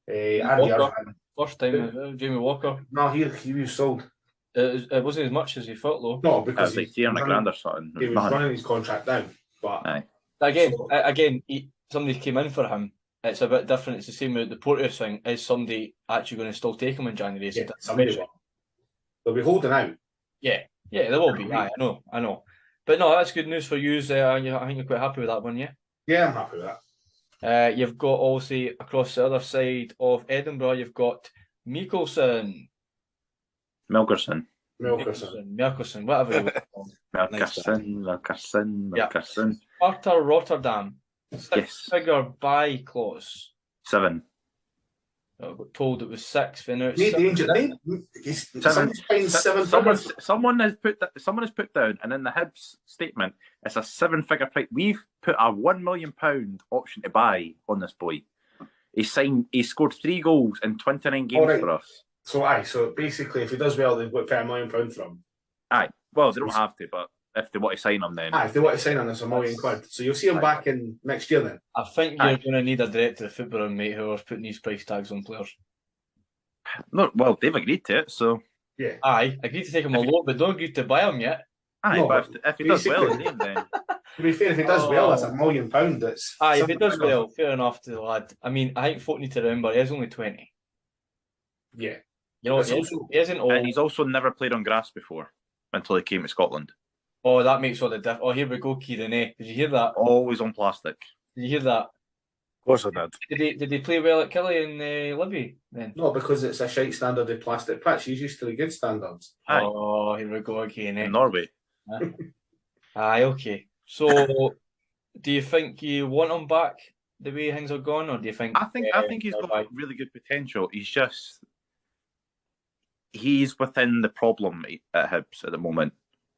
Andy Irvine. First time, Jamie Walker. No, he was sold. It wasn't as much as he thought, though. No, because like $300,000 or something. He was running his contract down. But again, somebody came in for him. It's a bit different. It's the same with the Porteous thing. Is somebody actually going to still take him in January? Yeah, somebody will. They'll be holding out. Yeah, they will be. I know. But no, that's good news for you. I think you're quite happy with that one, yeah? Yeah, I'm happy with that. You've got, obviously, across the other side of Edinburgh, you've got Mikkelsen. Milkerson, whatever you want. Milkerson. Sparta Rotterdam. 6-figure buy clause. 7. I got told it was 6. And now it's Made 7. danger. Someone's paying seven figures. Someone has put down, and in the Hibs statement, it's a 7-figure price. We've put a £1 million option to buy on this boy. He scored 3 goals in 29 games for us. So basically, if he does well, they've got to pay £1 million for him. Aye, well, they don't have to, but if they want to sign him, then if they want to sign him, it's £1 million. So you'll see him back in next year then. I think you're going to need a director of football, mate, whoever's putting these price tags on players. No, well, they've agreed to it, so yeah. Aye, agreed to take him a loan, but don't agree to buy him yet. Aye, no, but if he does well, then to be fair, if he does well, that's £1 million. That's if he does well, fair enough to the lad. I mean, I think folk need to remember he is only 20. Yeah, you know, he isn't old, and he's also never played on grass before until he came to Scotland. Oh, that makes all the difference. Oh, here we go, Kieran. Did you hear that? Always on plastic. Did you hear that? Of course I did. Did they play well at Killie and Libby then? No, because it's a shite standard of plastic pitch. He's used to the good standards. Aye. Oh, here we go again. In Norway. Aye, okay. So, do you think you want him back the way things are going, or do you think? I think he's got really good potential. He's within the problem at Hibs at the moment.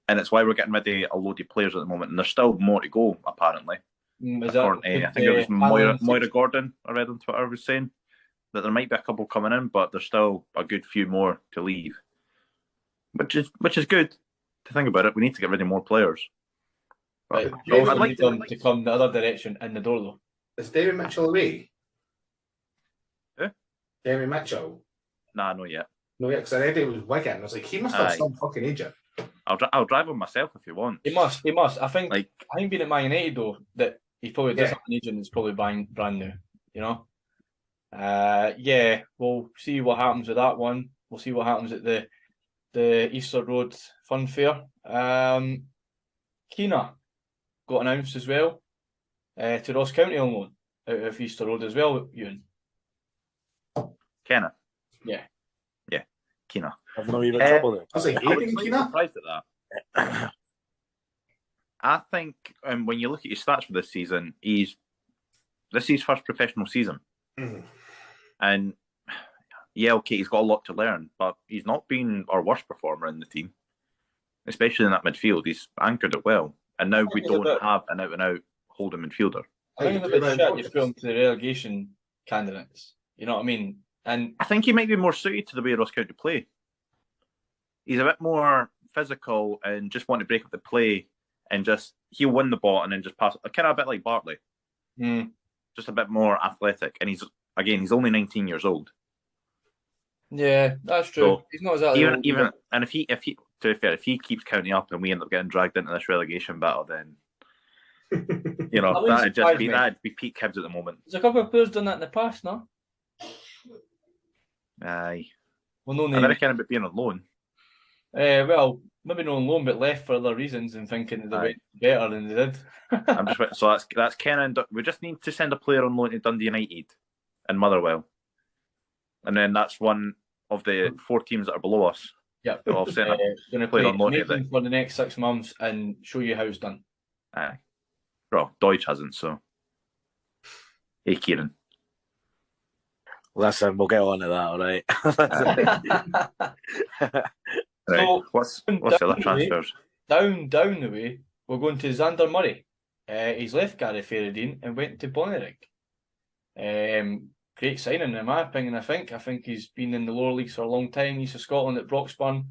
And it's why we're getting rid of a load of players at the moment. And there's still more to go, apparently. I think it was Moira Gordon, I read on Twitter, was saying that there might be a couple coming in, but there's still a good few more to leave. Which is good to think about it. We need to get rid of more players. Right. I'd like them to come the other direction in the door, though. Is David Mitchell away? Who? David Mitchell? Nah, not yet. No, yeah, because I read it was Wigan. I was like, he must have some fucking agent. I'll drive him myself if you want. He must. I think being at Man United though, that he probably does have an agent that's probably buying brand new. You know. We'll see what happens with that one. We'll see what happens at the Easter Road Fun Fair. Keena got announced as well to Ross County on loan out of Easter Road as well. Ewan. Kenna. Yeah. Keena. I've no even trouble there. I was like, surprised at that. I think when you look at his stats for this season, this is his first professional season. Mm-hmm. And he's got a lot to learn, but he's not been our worst performer in the team, especially in that midfield. He's anchored it well. And now we don't have an out-and-out holding midfielder. I think it's a bit shit you put him to the relegation candidates. You know what I mean? And I think he might be more suited to the way Ross County play. He's a bit more physical and just want to break up the play and he'll win the ball and then just pass. Kind of a bit like Bartley. Just a bit more athletic. And he's only 19 years old. Yeah, that's true. So he's not exactly even and if he to be fair, if he keeps counting up and we end up getting dragged into this relegation battle, then that'd be peak Hibs at the moment. There's a couple of players done that in the past, no? Aye. Well, no name. American about being on loan. Well, maybe not on loan, but left for other reasons and thinking that they went better than they did. So that's Ken. We just need to send a player on loan to Dundee United and Motherwell, and then that's one of the 4 teams that are below us. Yeah, going to play on loan for the next 6 months and show you how it's done. Aye. Well, Deutsch hasn't, so. Hey, Kieran. Listen, we'll get on to that, all right? Right. So, what's the other transfers? Down the way, we're going to Xander Murray. He's left Gary Ferradine and went to Bonnyrigg. Great signing, in my opinion, I think. I think he's been in the lower leagues for a long time. He's of Scotland at Broxburn.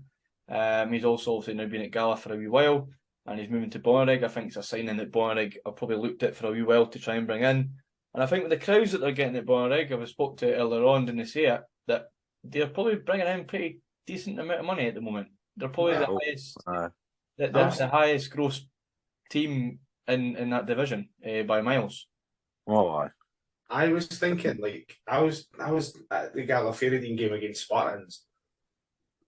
He's also obviously now been at Gala for a wee while, and he's moving to Bonnyrigg. I think it's a signing that Bonnyrigg have probably looked at for a wee while to try and bring in. And I think with the crowds that they're getting at Bonnyrigg, I spoke to it earlier on, didn't they say it, that they're probably bringing in pretty decent amount of money at the moment. They're probably the highest gross team in that division by miles. Oh, I was thinking, I was at the Gala Ferradine game against Spartans.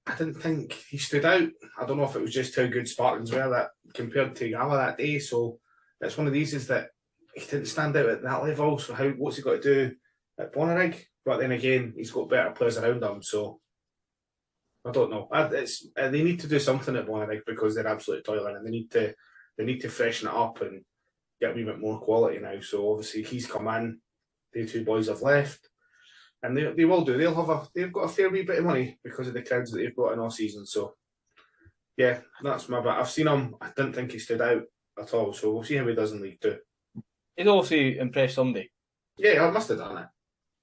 I didn't think he stood out. I don't know if it was just how good Spartans were that compared to Gala that day. So it's one of these is that he didn't stand out at that level. So what's he got to do at Bonnyrigg? But then again, he's got better players around him. So I don't know. They need to do something at Bonnyrigg because they're absolutely toiling, and they need to freshen it up and get a wee bit more quality now. So obviously he's come in. The 2 boys have left. And they will do. They've got a fair wee bit of money because of the kids that they've got in all season. So yeah, that's my bit. I've seen him. I didn't think he stood out at all. So we'll see how he does in League Two. He's also impressed somebody. Yeah, I must have done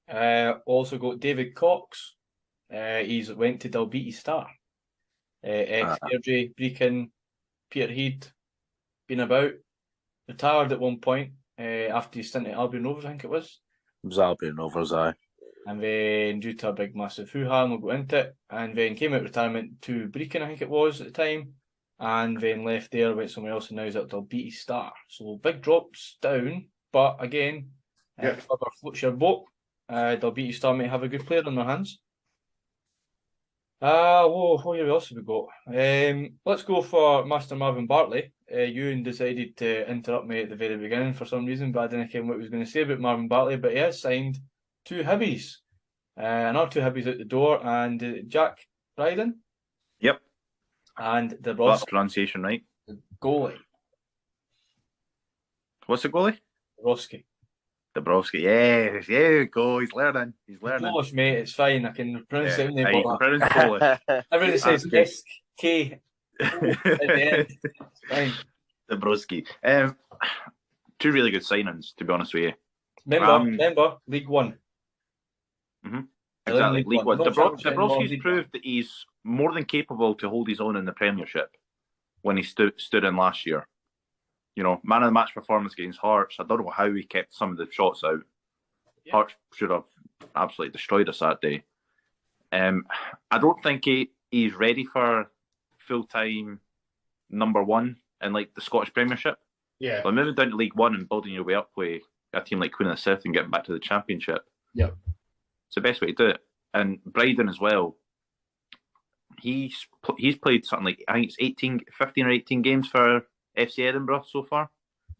it. Also got David Cox. He's went to Dalbeattie Star. Ex-Deirdre, Brecon, Peterhead, been about. Retired at one point after his stint at Albion Rovers, I think it was. It was Albion Rovers, aye. And then due to a big massive hoo-ha, we'll go into it. And then came out of retirement to Brecon, I think it was at the time. And then left there, went somewhere else, and now he's at Dalbeattie Star. So big drops down, but again, whoever floats your boat, Dalbeattie Star might have a good player in their hands. What else have we got? Let's go for Master Marvin Bartley. Ewan decided to interrupt me at the very beginning for some reason, but I didn't know what he was going to say about Marvin Bartley. But he has signed 2 Hibbies. Another 2 Hibbies out the door, and Jack Bryden. Yep. And the That's pronunciation right. goalie. What's the goalie? Dabrowski. Dabrowski. Yes, there we go. He's learning. Polish, mate, it's fine. I can pronounce it. Right, you can pronounce Polish. Everything says SK at the end. It's fine. Dabrowski. 2 really good signings, to be honest with you. Remember, League One. Exactly, League One. Dabrowski's League proved that he's more than capable to hold his own in the Premiership when he stood in last year. You know, man of the match performance against Hearts. I don't know how he kept some of the shots out. Yeah. Hearts should have absolutely destroyed us that day. I don't think he's ready for full-time number 1 in like the Scottish Premiership. Yeah. But moving down to League One and building your way up with a team like Queen of the South and getting back to the Championship. Yeah. It's the best way to do it. And Bryden as well. He's played something like, I think it's 15 or 18 games for FC Edinburgh so far.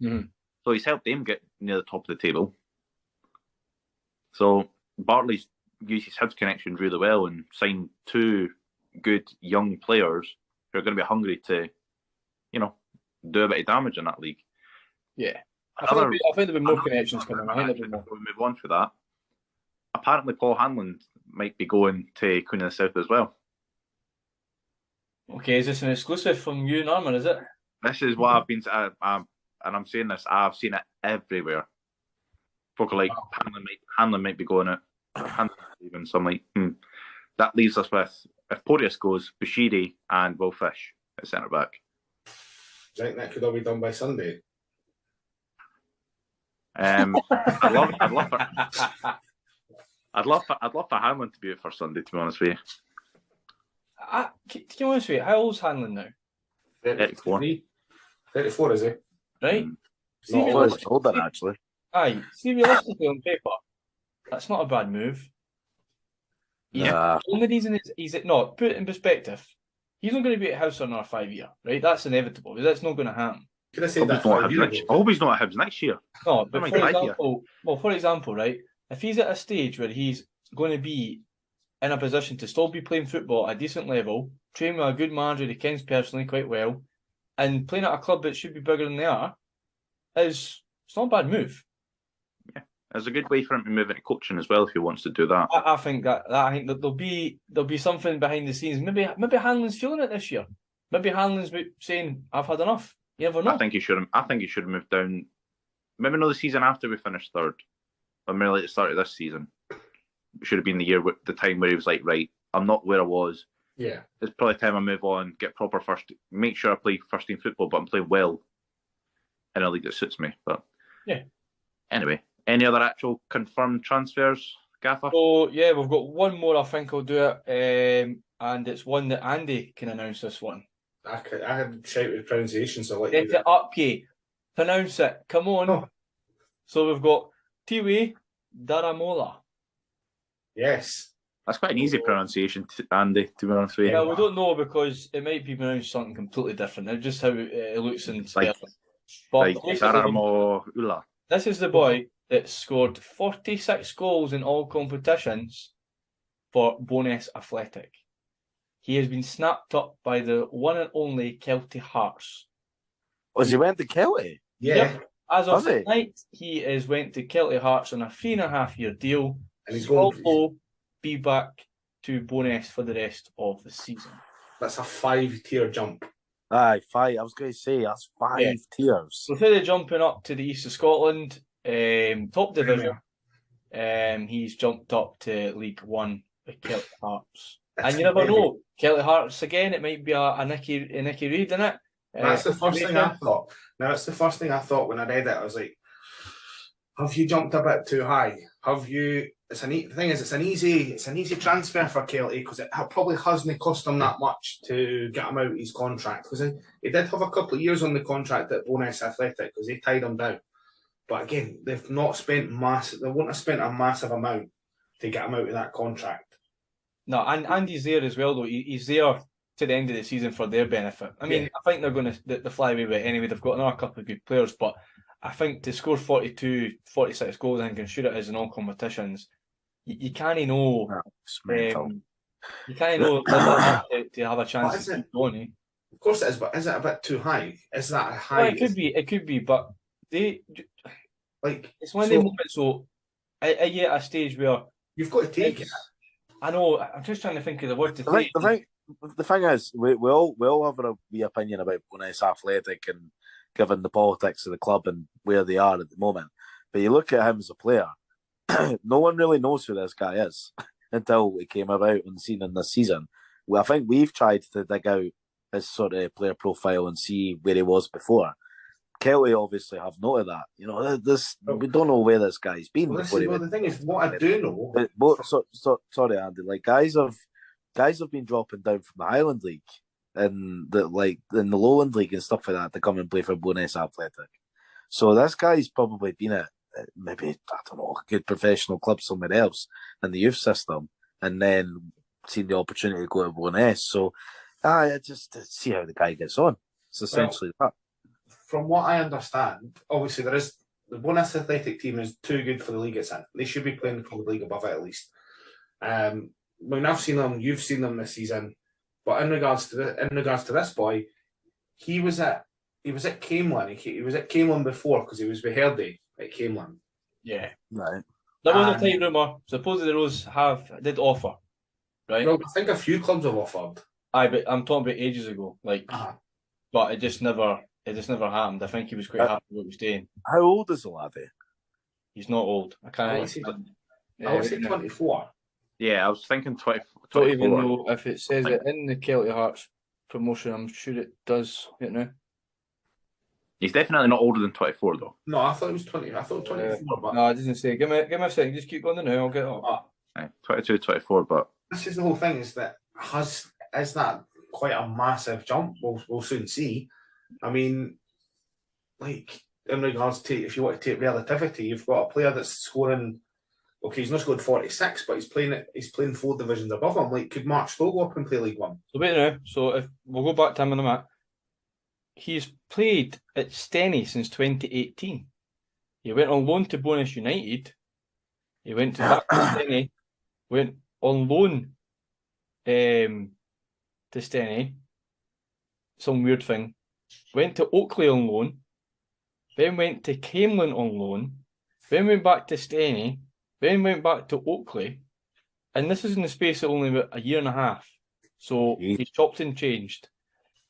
Mm-hmm. So he's helped them get near the top of the table. So Bartley's used his Hibs connections really well and signed 2 good young players who are going to be hungry to, you know, do a bit of damage in that league. Yeah. I think there'll be more connections coming. We'll move on for that. Apparently Paul Hanlon might be going to Queen of the South as well. Okay, is this an exclusive from you and Armour, is it? This is what I've been, and I'm saying this, I've seen it everywhere. Folk are like, Hanlon might be going out. Even so I'm like, That leaves us with, if Porteous goes, Bashiri and Will Fish at centre back. Do you think that could all be done by Sunday? I'd love for Hanlon to be out for Sunday, to be honest with you. To be honest with you, how old's Hanlon now? 34. 34, is he? Right? It's older, actually. Aye, see, realistically on paper, that's not a bad move. The only reason is he's not, put it in perspective, he's not going to be at House for another 5 years, right? That's inevitable. That's not going to happen. Could I say that? I hope he's not at Hibs next year. No, but for example, right, if he's at a stage where he's going to be in a position to still be playing football at a decent level, train with a good manager he kens personally quite well, and playing at a club that should be bigger than they are, it's not a bad move. Yeah, it's a good way for him to move into coaching as well if he wants to do that. I think that there'll be something behind the scenes. Maybe Hanlon's feeling it this year. Maybe Hanlon's saying, "I've had enough." You never know. I think he should have moved down. Maybe not the season after we finished third, but maybe like the start of this season. It should have been the time where he was like, right, I'm not where I was. Yeah, it's probably time I move on, get proper first, make sure I play first team football, but I'm playing well in a league that suits me. But yeah. Anyway, any other actual confirmed transfers, Gaffer? So yeah, we've got one more. I think I'll do it, and it's one that Andy can announce. This one. I had to shout with pronunciation, so I'll let Get you do it up, ye. Pronounce it. Come on. Oh. So we've got Tiwi Daramola. Yes. That's quite an easy pronunciation, Andy, to be honest with you. Yeah, we don't know because it might be pronounced something completely different. It's just how it looks in spelling. Like Daramola. This is the boy that scored 46 goals in all competitions for Bonus Athletic. He has been snapped up by the one and only Kelty Hearts. Was he went to Kelty? Yeah. Yep. As of tonight, he went to Kelty Hearts on a 3.5-year deal And he's Small going. Low be back to Bonus for the rest of the season. That's a 5-tier jump. Aye, 5. I was going to say that's 5 tiers. So instead of jumping up to the east of Scotland, top division, he's jumped up to League One with Celtic Hearts. And you never know, Celtic Hearts again. It might be a Nicky Reid in it. That's the first thing I thought. Now, it's the first thing I thought when I read it. I was like, "Have you jumped a bit too high? Have you?" The thing is, it's an easy transfer for Kelty because it probably hasn't cost him that much to get him out of his contract because he did have a couple of years on the contract at Bonus Athletic because they tied him down. But again, they've not spent They wouldn't have spent a massive amount to get him out of that contract. No, and he's there as well though. He's there to the end of the season for their benefit. I mean, I think they're going to fly away with it anyway. They've got another couple of good players, but I think to score 42, 46 goals and can shoot it as in all competitions, you can't know. You can't know to have a chance to keep going. Of course it is, but is it a bit too high? Is that a high? Well, it could be, but it's one of the moments. So, are you at a stage where you've got to take it? I know. I'm just trying to think of the word to say. The thing is, we all have a wee opinion about Bonus Athletic and given the politics of the club and where they are at the moment. But you look at him as a player, no one really knows who this guy is until we came about and seen in this season. Well, I think we've tried to dig out his sort of player profile and see where he was before. Kelty obviously have noted that. You know, we don't know where this guy's been before. The thing is, what I do know. Sorry, Andy. Like guys have been dropping down from the Highland League and in the Lowland League and stuff like that to come and play for Bonus Athletic. So this guy's probably been at maybe, I don't know, a good professional club somewhere else in the youth system, and then seen the opportunity to go to Bonus. So, just to see how the guy gets on. It's essentially that. From what I understand, obviously the Bonus Athletic team is too good for the league it's in. They should be playing for the league above it at least. When I've seen them, you've seen them this season. But in regards to this boy, he was at Camelin. He was at Camelin before because he was with Herdy at Camelin. Yeah, right. There was a tight rumour. Supposedly the Rose did offer, right? Well, I think a few clubs have offered. Aye, but I'm talking about ages ago. But it just never happened. I think he was quite happy with what he was doing. How old is the laddie? He's not old. I would say 24. Yeah, I was thinking 20. Don't even know if it says it in the Celtic Hearts promotion. I'm sure it does. You know. He's definitely not older than 24, though. No, I thought it was 20. I thought 24. But no, it doesn't say. Give me a second. Just keep going now. I'll get it up. 22, 24. But this is the whole thing. Is that quite a massive jump? We'll soon see. I mean, in regards to if you want to take relativity, you've got a player that's scoring. Okay, he's not scored 46, but he's playing 4 divisions above him. Could Mark Stowe go up and play League One? So wait now. So if we'll go back to him in a minute. He's played at Steny since 2018. He went on loan to Bonus United. He went back to Steny. Went on loan to Steny. Some weird thing. Went to Oakley on loan. Then went to Camelin on loan. Then went back to Steny. Then went back to Oakley. And this is in the space of only about a year and a half. So he's chopped and changed.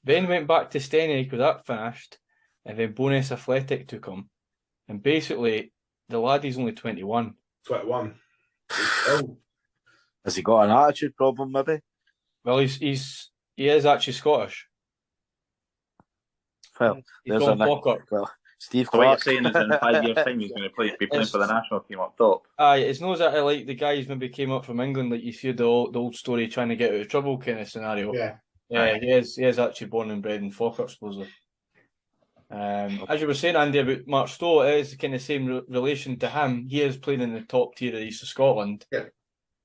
Then went back to Steny because that finished. And then Bonus Athletic took him. And basically, the laddie's only 21. 21. Has he got an attitude problem, maybe? Well, he is actually Scottish. Well, he's from Falkirk. Well, Steve Clark. What you're saying is in 5 years' time he's going to be playing for the national team up top. Aye, it's not exactly like the guys maybe came up from England, like you see the old story trying to get out of trouble kind of scenario. Yeah, he is actually born and bred in Falkirk, supposedly. As you were saying, Andy, about Mark Stowe, it is kind of same relation to him. He is playing in the top tier of the East of Scotland. Yeah.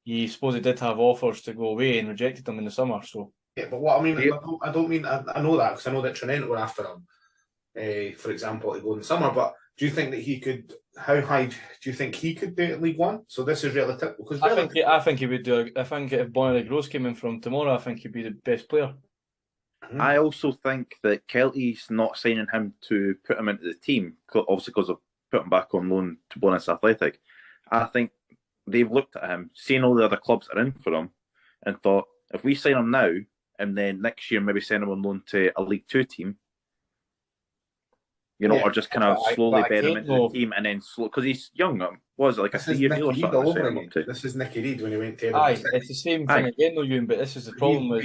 He supposedly did have offers to go away and rejected them in the summer. So yeah, but what I mean, I don't mean I know that because I know that Trinent were after him, for example, to go in the summer. But do you think that he could? How high do you think he could do at League One? So this is relative because I think he would do. I think if Bonnie Gross came in from tomorrow, I think he'd be the best player. I also think that Kelty's not signing him to put him into the team, obviously because of putting him back on loan to Bonus Athletic. I think they've looked at him, seen all the other clubs that are in for him, and thought, if we sign him now, and then next year maybe send him on loan to a League Two team, or just kind of slowly bed him into the team, and then because he's young, was it like a 3-year deal or something? This is Nicky Reid when he went to Edinburgh. City. It's the same thing again, though, Ewan. But this is the problem.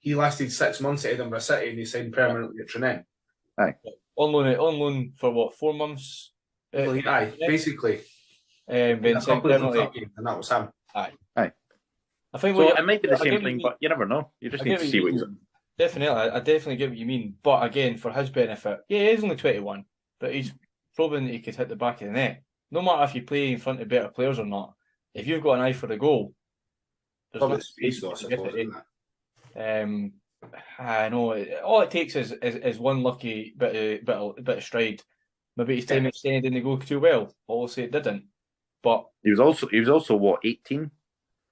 He lasted 6 months at Edinburgh City, and he signed permanently at Trinent. On loan for what, 4 months? Basically. And that was him. I think it might be the same thing, but you never know. You just need to see what he's. Definitely, I definitely get what you mean. But again, for his benefit, he's only 21, but he's proven that he could hit the back of the net. No matter if you play in front of better players or not, if you've got an eye for the goal, there's no space to get it. I know. All it takes is one lucky bit of stride. Maybe his time at Steny didn't go too well. Obviously, it didn't. But he was also what, 18?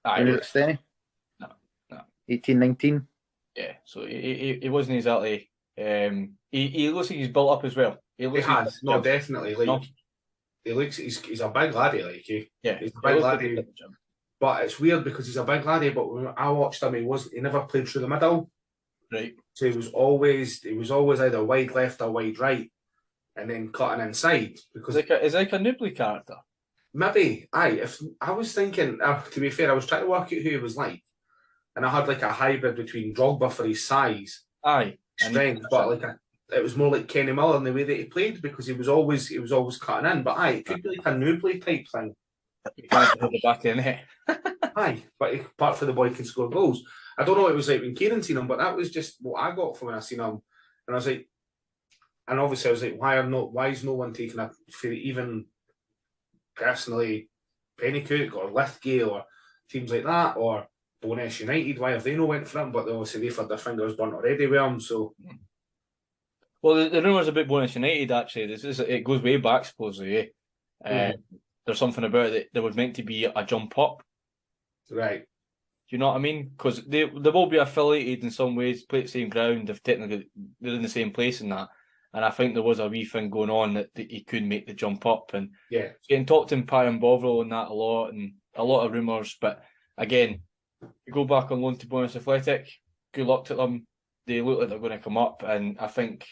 When he was at Steny? No. 18, 19? Yeah, so he wasn't exactly. He looks like he's built up as well. He has, no, definitely. He looks, he's a big laddie, he's a big laddie. But it's weird because he's a big laddie. But when I watched him, he never played through the middle. Right. So he was always either wide left or wide right, and then cutting inside because it's like a Newbley character. Maybe, if I was thinking, to be fair, I was trying to work out who he was like. And I had like a hybrid between Drogba for his size, strength, but it was more like Kenny Miller in the way that he played because he was always cutting in. But it could be like a Newbley type thing. You can't hit the back of the net. But apart from the boy can score goals. I don't know what it was like when Kieran seen him, but that was just what I got from when I seen him. And I was like, and obviously I was like, why is no one taking a even personally Pennycook or Lithgate or teams like that or Bonus United, why have they no went for him? But obviously they've had their fingers burnt already with him. So, well, the rumours about Bonus United actually, it goes way back supposedly. There's something about it that there was meant to be a jump up. Right. Do you know what I mean? Because they will be affiliated in some ways, play at the same ground. They're in the same place and that. And I think there was a wee thing going on that he could make the jump up. And getting talked in Pie and Bovril and that a lot, and a lot of rumours. But again, you go back on loan to Bonus Athletic, good luck to them. They look like they're going to come up. And I think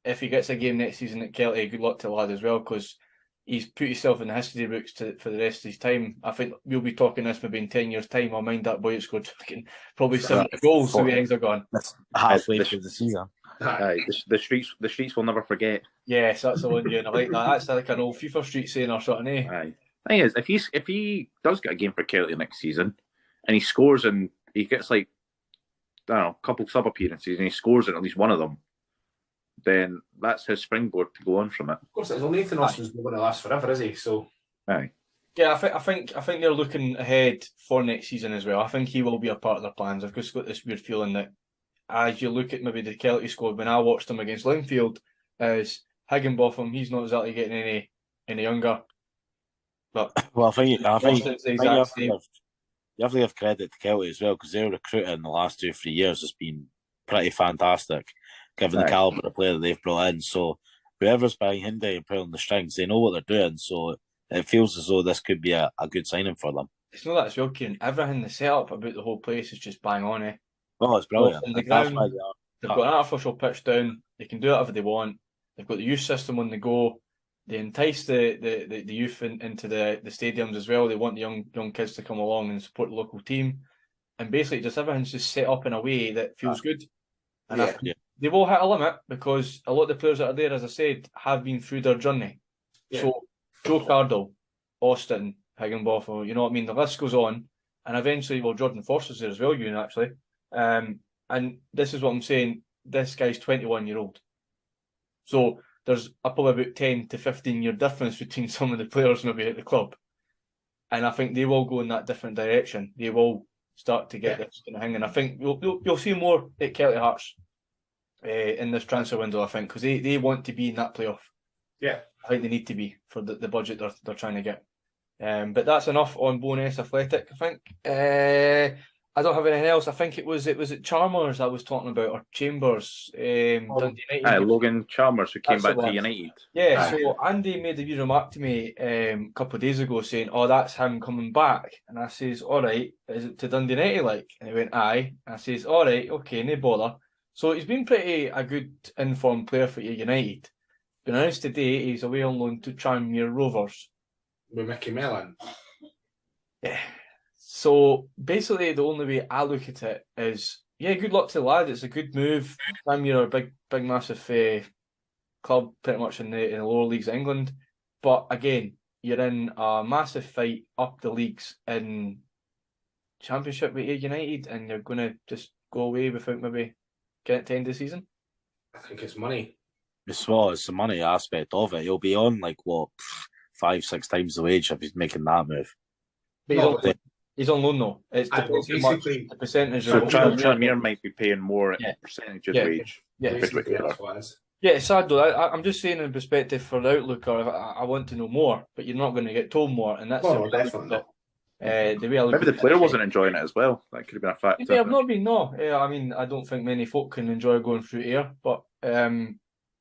if he gets a game next season at Kelty, good luck to the lad as well, because he's put himself in the history books for the rest of his time. I think we'll be talking this maybe in 10 years' time. I'll mind that boy that scored probably 70 goals the way things are going. That's halfway through the season. The streets will never forget. Yes, that's the one, I like that. That's like an old FIFA street saying or something, eh? Thing is, if he does get a game for Kelty next season, and he scores and he gets like, I don't know, a couple sub appearances and he scores in at least one of them, then that's his springboard to go on from it. Of course, it's only Nathan Austin's not going to last forever, is he? So, yeah, I think they're looking ahead for next season as well. I think he will be a part of their plans. I've just got this weird feeling that as you look at maybe the Kelty squad, when I watched him against Linfield, is Higginbotham, he's not exactly getting any younger. But well, I think you have to give credit to Kelty as well, because their recruiting in the last 2 or 3 years has been pretty fantastic, given the calibre of player that they've brought in. So whoever's behind Hindy and pulling the strings, they know what they're doing. So it feels as though this could be a good signing for them. It's not that as well, Kieran. Everything the setup about the whole place is just bang on, eh? Oh, it's brilliant. On the ground, they've got an artificial pitch down. They can do whatever they want. They've got the youth system on the go. They entice the youth into the stadiums as well. They want the young kids to come along and support the local team. And basically, just everything's just set up in a way that feels good. And they will hit a limit because a lot of the players that are there, as I said, have been through their journey. Yeah. So Joe Cardle, Austin, Higginbotham, you know what I mean? The list goes on. And eventually, Jordan Foster's there as well, Ewan, actually. And this is what I'm saying. This guy's 21-year-old. So there's probably about 10 to 15-year difference between some of the players maybe at the club. And I think they will go in that different direction. They will start to get this kind of thing. And I think you'll see more at Kelty Hearts in this transfer window, I think, because they want to be in that playoff. Yeah. I think they need to be for the budget they're trying to get. But that's enough on Bonus Athletic, I think. I don't have anything else. I think it was Chalmers I was talking about, or Chambers. Dundee United. Logan Chalmers, who came That's the back to one. United. Yeah, Aye. so Andy made a wee remark to me a couple of days ago saying, "Oh, that's him coming back." And I says, "All right, is it to Dundee United like?" And he went, "Aye." And I says, "All right, okay, no bother." So he's been a good informed player for United. Been announced today he's away on loan to Tranmere Rovers. With Mickey Mellon. Yeah. So basically, the only way I look at it is, yeah, good luck to the lad. It's a good move. Tranmere are a big, massive club, pretty much in the lower leagues of England. But again, you're in a massive fight up the leagues in Championship with United, and you're going to just go away without maybe getting to end the season. I think it's money. It's the money aspect of it. He'll be on 5-6 times the wage if he's making that move. But he's on loan though. It's basically the percentage. So of Tranmere might be paying more percentage of Yeah. wage. Yeah. basically that's what it is. Yeah, it's sad though. I'm just saying in perspective for the outlook, or if I want to know more, but you're not going to get told more, and that's No, the way I look definitely at it. The way I look Maybe at the it. player wasn't enjoying it as well. That could have been a factor. Maybe I've not been. No, I mean, I don't think many folk can enjoy going through air. But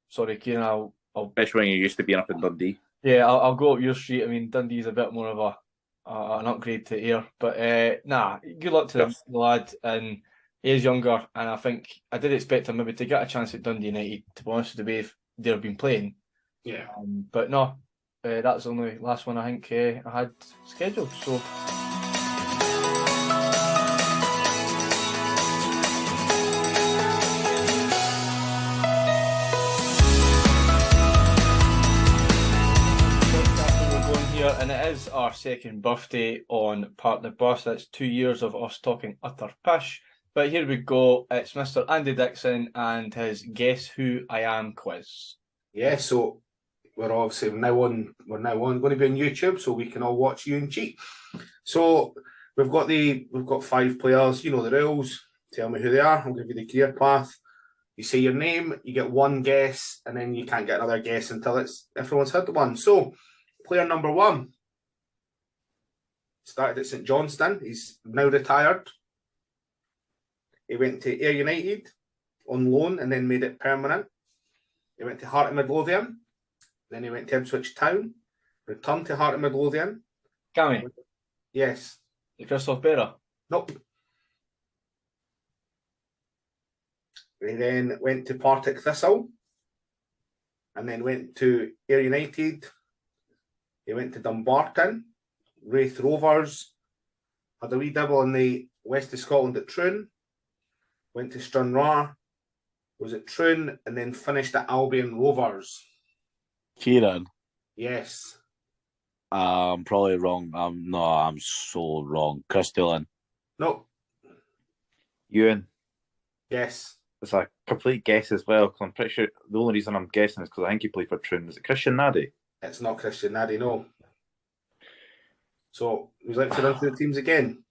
sorry, Kieran, I'll Especially when you're used to being up in Dundee. yeah, I'll go up your street. I mean, Dundee's a bit more of an upgrade to air, but nah. Good luck to the lad, and he is younger, and I think I did expect him maybe to get a chance at Dundee United. To be honest with the way they've been playing, Yeah. But no, that's the only last one I think I had scheduled. So. And it is our second birthday on Partner Bus. That's 2 years of us talking utter pish. But here we go. It's Mr. Andy Dixon and his Guess Who I Am quiz. Yeah, so we're obviously we're now on going to be on YouTube, so we can all watch you and cheat. So we've got 5 players. You know the rules. Tell me who they are. I'll give you the career path. You say your name, you get one guess, and then you can't get another guess until everyone's had the one. So player number 1 started at St Johnstone. He's now retired. He went to Ayr United on loan and then made it permanent. He went to Heart of Midlothian. Then he went to Ipswich Town. Returned to Heart of Midlothian. Cammy? Yes. Christoph Berra? Nope. He then went to Partick Thistle. And then went to Ayr United. He went to Dumbarton, Raith Rovers, had a wee dabble in the west of Scotland at Troon, went to Stranraer, was at Troon, and then finished at Albion Rovers. Kieran, Yes. I'm probably wrong. I'm so wrong. Chris Dillon. Nope. Ewan. Yes. It's a complete guess as well, because I'm pretty sure the only reason I'm guessing is because I think he played for Troon. Is it Christian Naddy? It's not Christian Naddy, no. So, would you like to run through the teams again?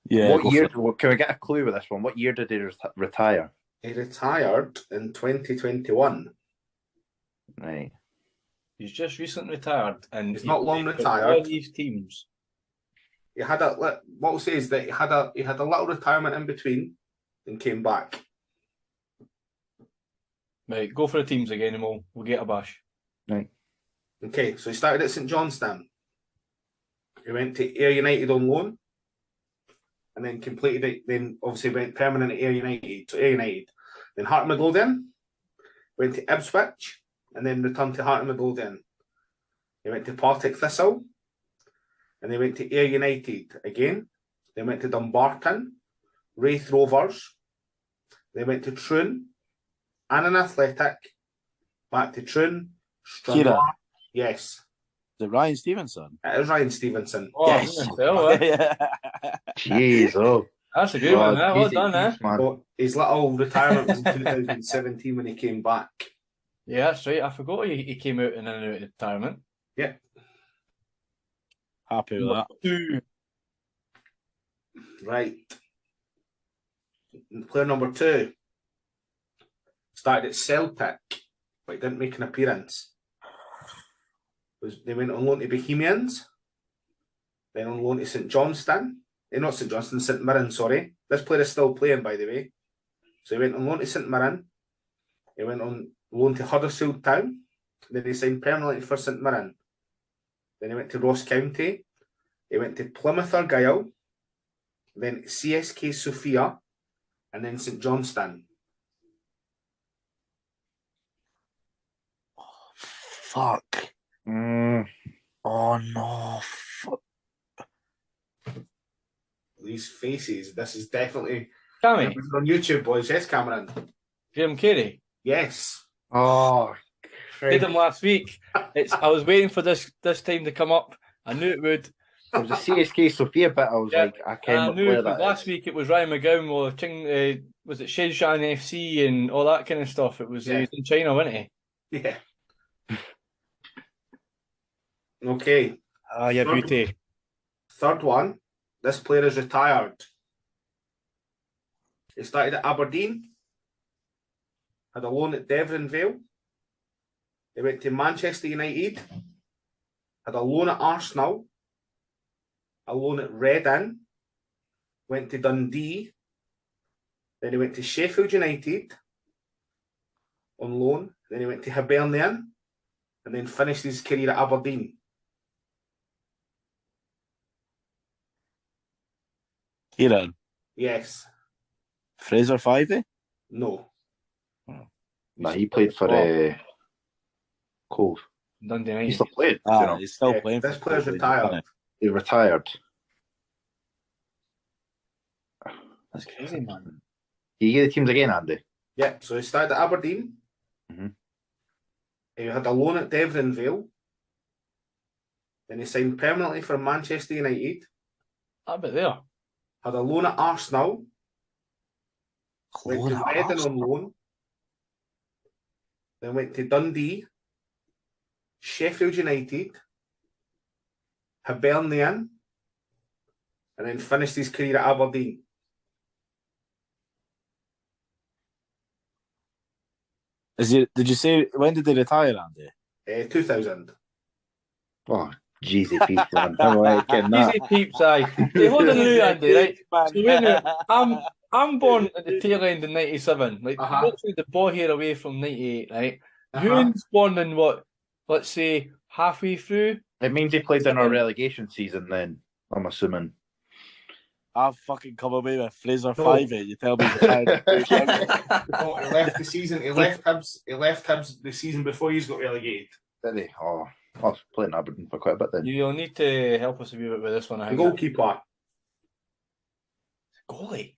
Yeah. What year? Can we get a clue with this one? What year did he retire? He retired in 2021. Right. He's just recently retired, and He's not long played for retired. all these teams. He had what we'll say is that he had a little retirement in between and came back. Right, go for the teams again, and we'll get a bash. Right. Okay, so he started at St Johnstone. He went to Ayr United on loan, and then completed it. Then obviously went permanent at Ayr United. So Ayr United, then Heart of Midlothian, went to Ipswich, and then returned to Heart of Midlothian. He went to Partick Thistle, and they went to Ayr United again. They went to Dumbarton, Raith Rovers. They went to Troon, Annan Athletic, back to Troon, Kieran. Stranraer. Yes, Is it Ryan Stevenson? it is Ryan Stevenson. Oh, Yes. yeah. Jeez, oh. That's a good one. Well easy, done, easy, man. So his little retirement was in 2017 when he came back. Yeah, that's right. I forgot he came out and out of retirement. Happy with that. 2. Right. Player number 2 started at Celtic, but didn't make an appearance. They went on loan to Bohemians, then on loan to St Johnstone, not St Johnstone, St Mirren, sorry. This player is still playing, by the way. So he went on loan to St Mirren. He went on loan to Huddersfield Town. Then he signed permanently for St Mirren. Then he went to Ross County. He went to Plymouth Argyle. Then CSK Sofia. And then St Johnstone. Fuck. Oh no. Fuck. These faces. This is definitely Cammy, on YouTube, boys. Yes, Cameron. Graham Carey. Yes. Oh, Did him last week. I was waiting for this time to come up. I knew it would. It was a CSK Sofia bit. I was Yeah, like, I And can't I what knew player because that last is. week it was Ryan McGowan or was it Shenzhen FC and all that kind of stuff. It was, Yeah. he was in China, wasn't he? Yeah. Okay. Ah, yeah, beauty. Third one. This player is retired. He started at Aberdeen. Had a loan at Devon Vale. He went to Manchester United. Had a loan at Arsenal. A loan at Reading. Went to Dundee. Then he went to Sheffield United on loan. Then he went to Hibernian. And then finished his career at Aberdeen. Kieran. Yes. Fraser Fivey? No. Nah, he played for Cove. Dundee He United. still played. He's still Yeah, playing this for player's Cove, retired. isn't He retired. That's crazy, man. You get the teams again, Andy. Yeah, so he started at Aberdeen. Mhm. He had a loan at Devon Vale. Then he signed permanently for Manchester United. I bet there. Had a loan at Arsenal. he? Went to Reading on loan. Then went to Dundee. Sheffield United. Hibernian. And then finished his career at Aberdeen. Did you say when did they retire, Andy? 2000. Oh, jeezy peeps, man. How am I getting that? Easy peeps, aye. Hey, hold on now, Andy, right? So wait a minute. I'm born at the tail end of 97. Like, literally the ball hair away from 98, right? Ewan's born in what? Let's say halfway through. It means he played in our relegation season then, I'm assuming. I've fucking come away with Fraser No. Fivey. You tell me he's retired. Oh, he left the season. He left Hibs the season before he's got relegated. Did he? Oh, I was playing Aberdeen for quite a bit then. You'll need to help us a wee bit with this one, I The think. goalkeeper. Goalie.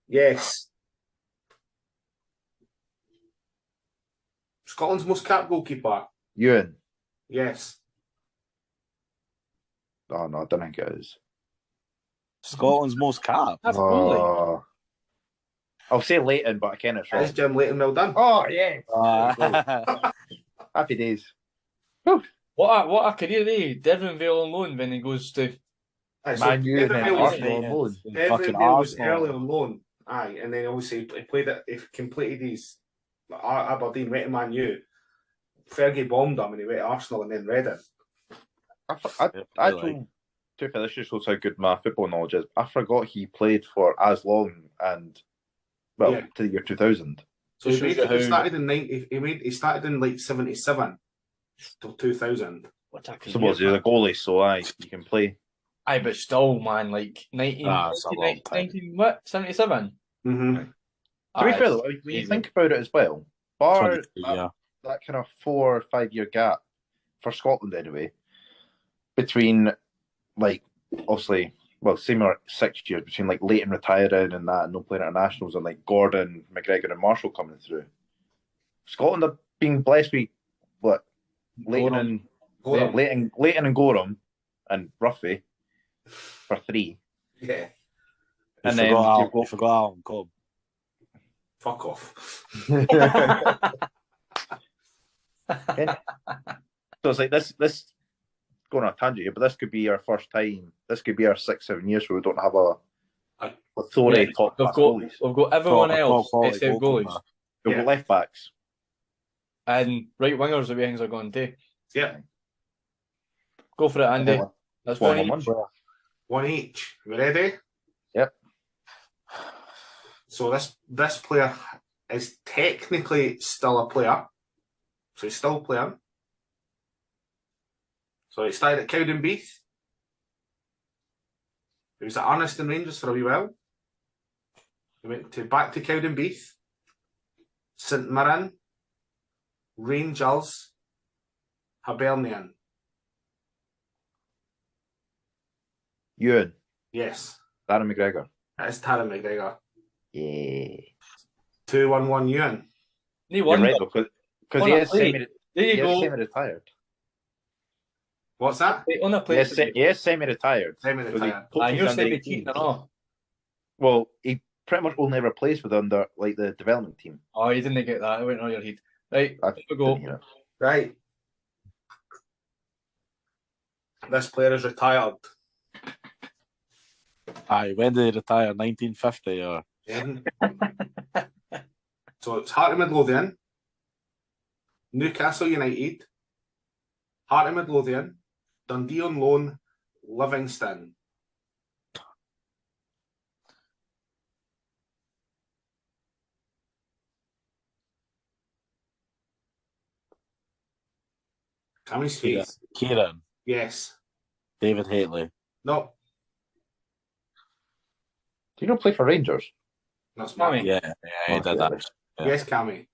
Yes. Scotland's most capped goalkeeper. Ewan. Yes. Oh, no, I don't think it is. Scotland's most capped. That's goalie. Oh. I'll say Leighton, but I can't. It's That is wrong. Jim Leighton. Well done. Oh, yeah. Ah. Happy days. What a career, eh? Devon Vale on loan when he goes to. Aye, Man U and then Devon Vale was- Arsenal on loan. Devon Fucking Vale was Arsenal. early on loan. Aye, and then obviously he played it. He completed his Aberdeen, went to Man U. Fergie bombed him and he went to Arsenal and then Reading. Actually, to be fair, this just shows how good my football knowledge is. I forgot he played for as long and, well, Yeah. to the year 2000. So Just he shows you how- started in 90. He started in like 77 till 2000. What a career. Suppose he's a goalie, so aye, you can play. Aye, but still, man, like 19, It's a long time. 19 what? 77? Mm-hmm. To be fair, though, when you think about it as well, bar 22, yeah. that kind of 4 or 5 year gap for Scotland anyway, between like obviously, well, same or 6 years between like Leighton retiring and that, and no playing internationals, and like Gordon, McGregor, and Marshall coming through. Scotland have been blessed with what Leighton and Gorham and Ruffy for 3, Yeah. and You then forgot Alan Cobb. Fuck off. So it's like this going on a tangent here, but this could be our first time. This could be our 6-7 years where we don't have a plethora of top class goalies. We've got everyone Top else quality except goalkeeper. goalies. We've got left backs. And right wingers, the way things are going too. Yeah. Go for it, Andy. That's One one on each. one. One each. We ready? Yep. So this player is technically still a player. So he's still playing. So he started at Cowdenbeath. He was at Arniston Rangers for a wee while. He went back to Cowdenbeath, St Mirren, Rangers, Hibernian. Ewan, Yes, Darren McGregor. that is Tara McGregor. Yeah. 2-1-1 Ewan. He You're won. right, because he is There you go. semi-retired. What's that? On a plate. He is semi-retired. Semi-retired. You're under saying 18s. cheating and all. Well, he pretty much only ever plays with under like the development team. Oh, you didn't get that. It went on your head. Right, I here we go. didn't hear it. Right. This player is retired. Aye, when did he retire? 1950 or? So it's Heart of Midlothian, Newcastle United, Heart of Midlothian, Dundee on loan, Livingston. Cammy's face. Kieran, Yes. David Haitley. No, Do you not play for Rangers? not smart. Cammy. Yeah, he did that. Yeah. Yes, Cammy.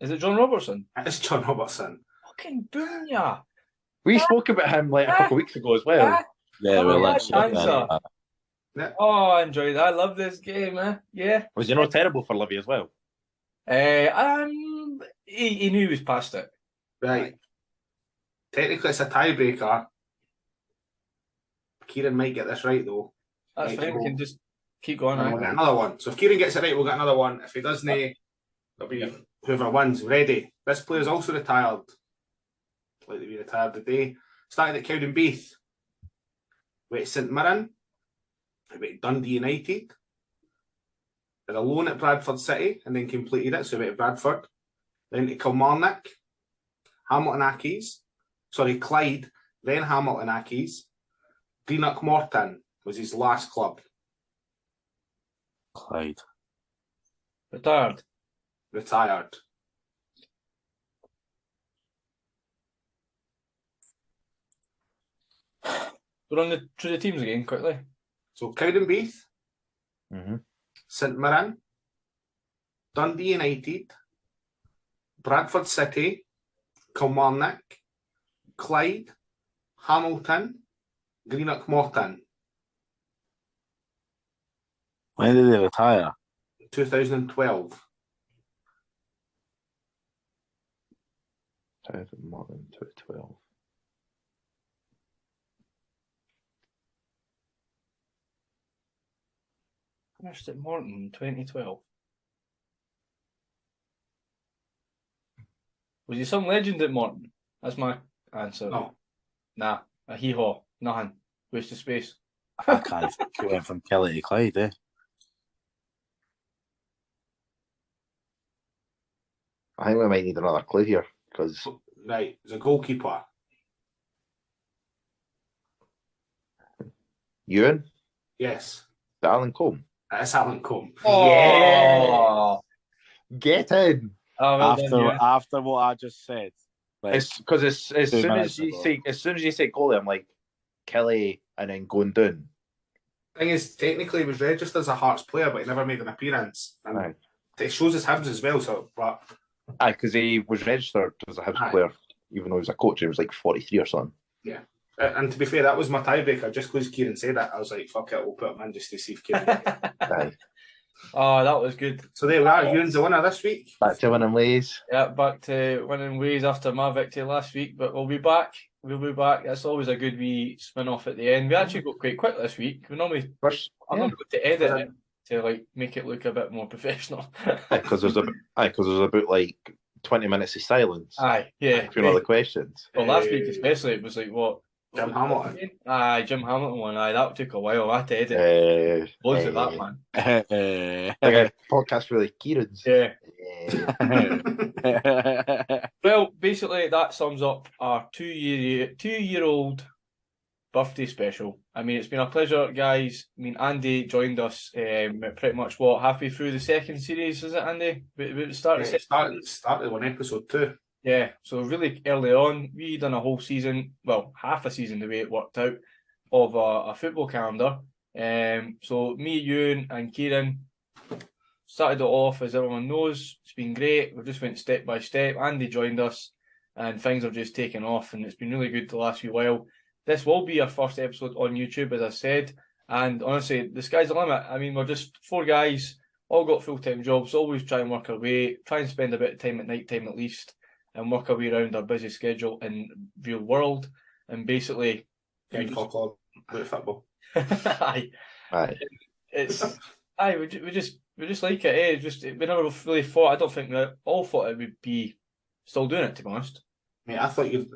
Is it John Robertson? It's John Robertson. Fucking boom ya. We spoke about him like a couple of weeks ago as well. Yeah, Oh, well, yeah, let's answer. Yeah. Oh, I enjoyed that. I love this game, Yeah. Was he not terrible for Livy as well? He knew he was past it. Right. Technically, it's a tiebreaker. Kieran might get this right, though. That's Right, fine. We go. can just keep going. And we'll get another one. So if Kieran gets it right, we'll get another one. If he doesn't, it'll be whoever wins. Ready. This player is also retired. Like to be retired today. Started at Cowdenbeath. Went to St Mirren. He went to Dundee United. Did a loan at Bradford City and then completed it. So he went to Bradford. Then to Kilmarnock. Hamilton Accies. Sorry, Clyde. Then Hamilton Accies. Greenock Morton was his last club. Clyde. Retired. Retired. We're on through the teams again quickly. So Cowdenbeath, Mm-hmm. St Mirren, Dundee United, Bradford City, Kilmarnock, Clyde, Hamilton, Greenock Morton. When did he retire? 2012. Martin 2012. Finished at Morton in 2012. Was he some legend at Morton? That's my answer. No. Nah, a hee-haw. Nothing. Waste of space. I can't think he went from Kelly to Clyde, eh? I think we might need another clue here because Right, he's a goalkeeper. Ewan, Yes, Alan Combe. it's Alan Combe. Yeah. Get in. Oh, well done, yeah. After what I just said. Like, It's because as 2 soon minutes as you ago. say goalie, I'm like Kelly and then going down. Thing is, technically, he was registered as a Hearts player, but he never made an appearance. And Right. it shows his Hibs as well. So, but Aye, because he was registered as a Hibs Aye. player, even though he was a coach. He was like 43 or something. and to be fair, that was my tiebreaker. Just because Kieran said that, I was like, "Fuck it, we'll put him in just to see if Kieran." Aye. Oh, that was good. So there we are. Ewan's the winner this week. Back to winning ways. Yeah, back to winning ways after my victory last week, but we'll be back. We'll be back. That's always a good wee spin off at the end. We actually got quite quick this week. We normally First, I'm yeah. not going to edit it to like make it look a bit more professional. Because there's about like 20 minutes of silence. Aye, yeah. If you know the questions. Well, last week especially, it was like what? Jim Hamilton. Aye, Jim Hamilton one. Aye, that took a while. I had to edit. Loads of that, man. Like a podcast for like Kieran's. Yeah. Eh. Well, basically, that sums up our two-year-old birthday special. I mean, it's been a pleasure, guys. I mean, Andy joined us pretty much halfway through the second series, is it, Andy? We started started on episode 2. Yeah, so really early on, we done a whole season, well, half a season the way it worked out, of a football calendar. So me, Ewan and Kieran started it off, as everyone knows. It's been great. We just went step by step. Andy joined us and things have just taken off and it's been really good the last few while. This will be our first episode on YouTube, as I said. And honestly, the sky's the limit. I mean, we're just 4 guys, all got full-time jobs, always try and work our way, try and spend a bit of time at night time at least, and work our way around our busy schedule in real world. And basically, talk all about football. Aye. We just like it. It's just we never really thought. I don't think we all thought it would be still doing it, to be honest. Mate, I thought you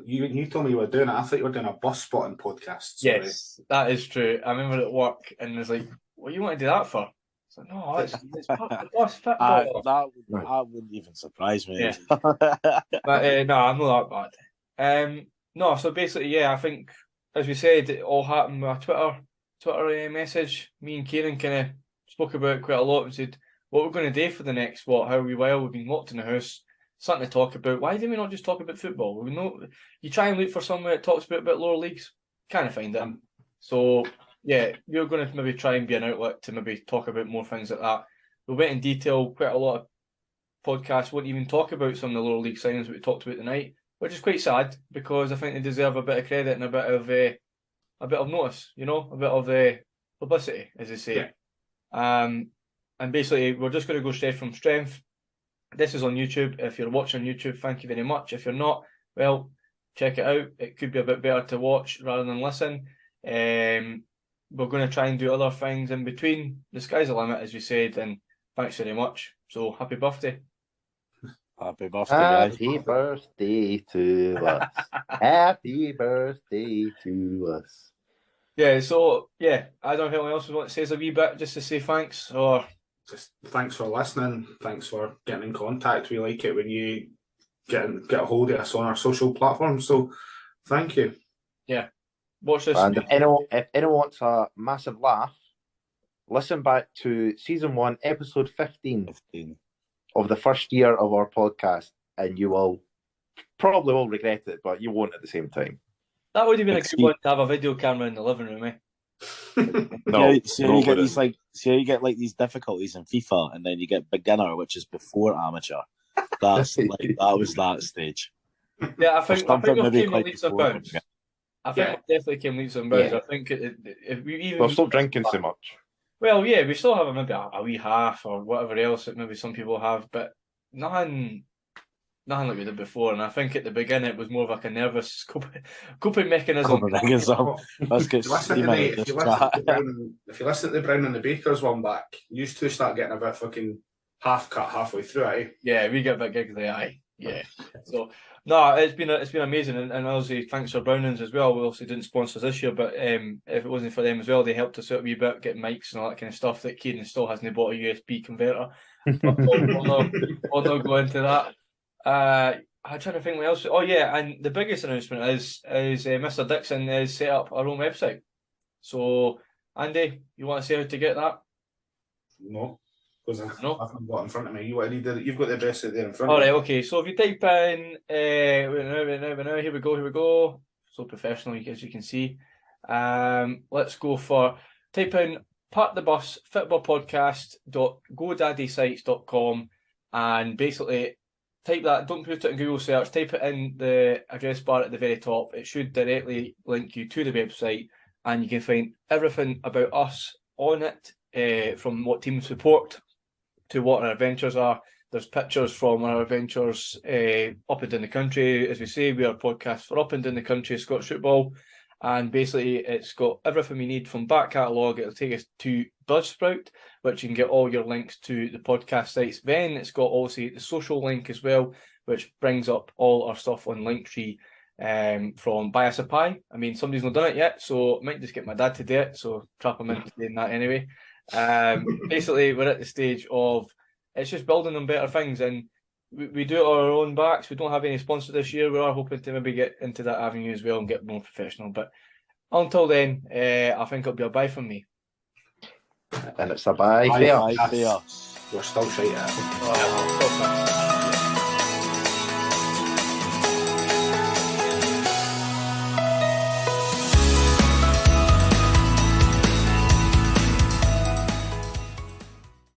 told me you were doing it. I thought you were doing a bus spotting podcast. Sorry. Yes, that is true. I remember at work and it was like, "What you want to do that for?" It's like, no, it's part of the bus football. That wouldn't even surprise me. Yeah. But no, I'm not that bad. No, so basically, yeah, I think as we said, it all happened with a Twitter message. Me and Kieran kind of spoke about it quite a lot and said what we're going to do for the next however while we've been locked in the house, something to talk about. Why do we not just talk about football? We know you try and look for somewhere that talks about lower leagues, can't find it. So yeah, we're going to maybe try and be an outlet to maybe talk about more things like that. We went in detail. Quite a lot of podcasts won't even talk about some of the lower league signings that we talked about tonight, which is quite sad because I think they deserve a bit of credit and a bit of notice, you know, a bit of publicity, as they say. Yeah. And basically, we're just going to go straight from strength. This is on YouTube. If you're watching on YouTube, thank you very much. If you're not, well, check it out. It could be a bit better to watch rather than listen. We're going to try and do other things in between. The sky's the limit, as we said, and thanks very much. So, happy birthday. Happy birthday, guys. Happy birthday to us. Happy birthday to us. Yeah, so, yeah, I don't know if anyone else want to say a wee bit just to say thanks, or... Just thanks for listening. Thanks for getting in contact. We like it when you get a hold of us on our social platforms. So, thank you. Yeah. Watch this. And if anyone wants a massive laugh, listen back to season 1, episode 15 of the first year of our podcast, and you will probably will regret it, but you won't at the same time. That would have been a good one to have a video camera in the living room, eh? You get like these difficulties in FIFA, and then you get beginner, which is before amateur. That's that was that stage. Yeah, I think we came leaps and bounds. I think we definitely came leaps and bounds. Yeah. I think if we even... We'll stop drinking so much. Well, yeah, we still have maybe a wee half or whatever else that maybe some people have, but nothing like we did before. And I think at the beginning it was more of like a nervous coping mechanism. If you listen to the Brown and the Bakers one back, you used to start getting a bit fucking half cut halfway through, eh? Yeah, we get a bit giggly, aye. Yeah. So no, it's been amazing, and obviously thanks for Brownings as well. We obviously didn't sponsor us this year, but if it wasn't for them as well, they helped us out a wee bit, get mics and all that kind of stuff that Kieran still hasn't bought a USB converter. But we'll not go into that. I'm trying to think what else. Oh yeah, and the biggest announcement is Mr. Dixon has set up our own website. So Andy, you want to say how to get that? No. Because I've got in front of me. You've got the address there in front of me. Alright, okay. So if you type in wait now, here we go. So professional, as you can see. Let's go for type in Park the Bus fitbapodcast.godaddysite.com and basically type that, don't put it in Google search, type it in the address bar at the very top. It should directly link you to the website and you can find everything about us on it, from what team support to what our adventures are. There's pictures from our adventures up and down the country. As we say, we are a podcast for up and down the country, Scottish football. And basically, it's got everything we need from back catalogue. It'll take us to Buzzsprout, which you can get all your links to the podcast sites. Then it's got obviously the social link as well, which brings up all our stuff on Linktree from Buy Us a Pie. I mean, somebody's not done it yet, so I might just get my dad to do it. So trap him into doing that anyway. Basically, we're at the stage of it's just building on better things, and we do it on our own backs. We don't have any sponsor this year. We are hoping to maybe get into that avenue as well and get more professional. But Until then, I think it'll be a bye from me. And it's a bye Bye. fair. Bye, fair. We're still shite at it. Oh,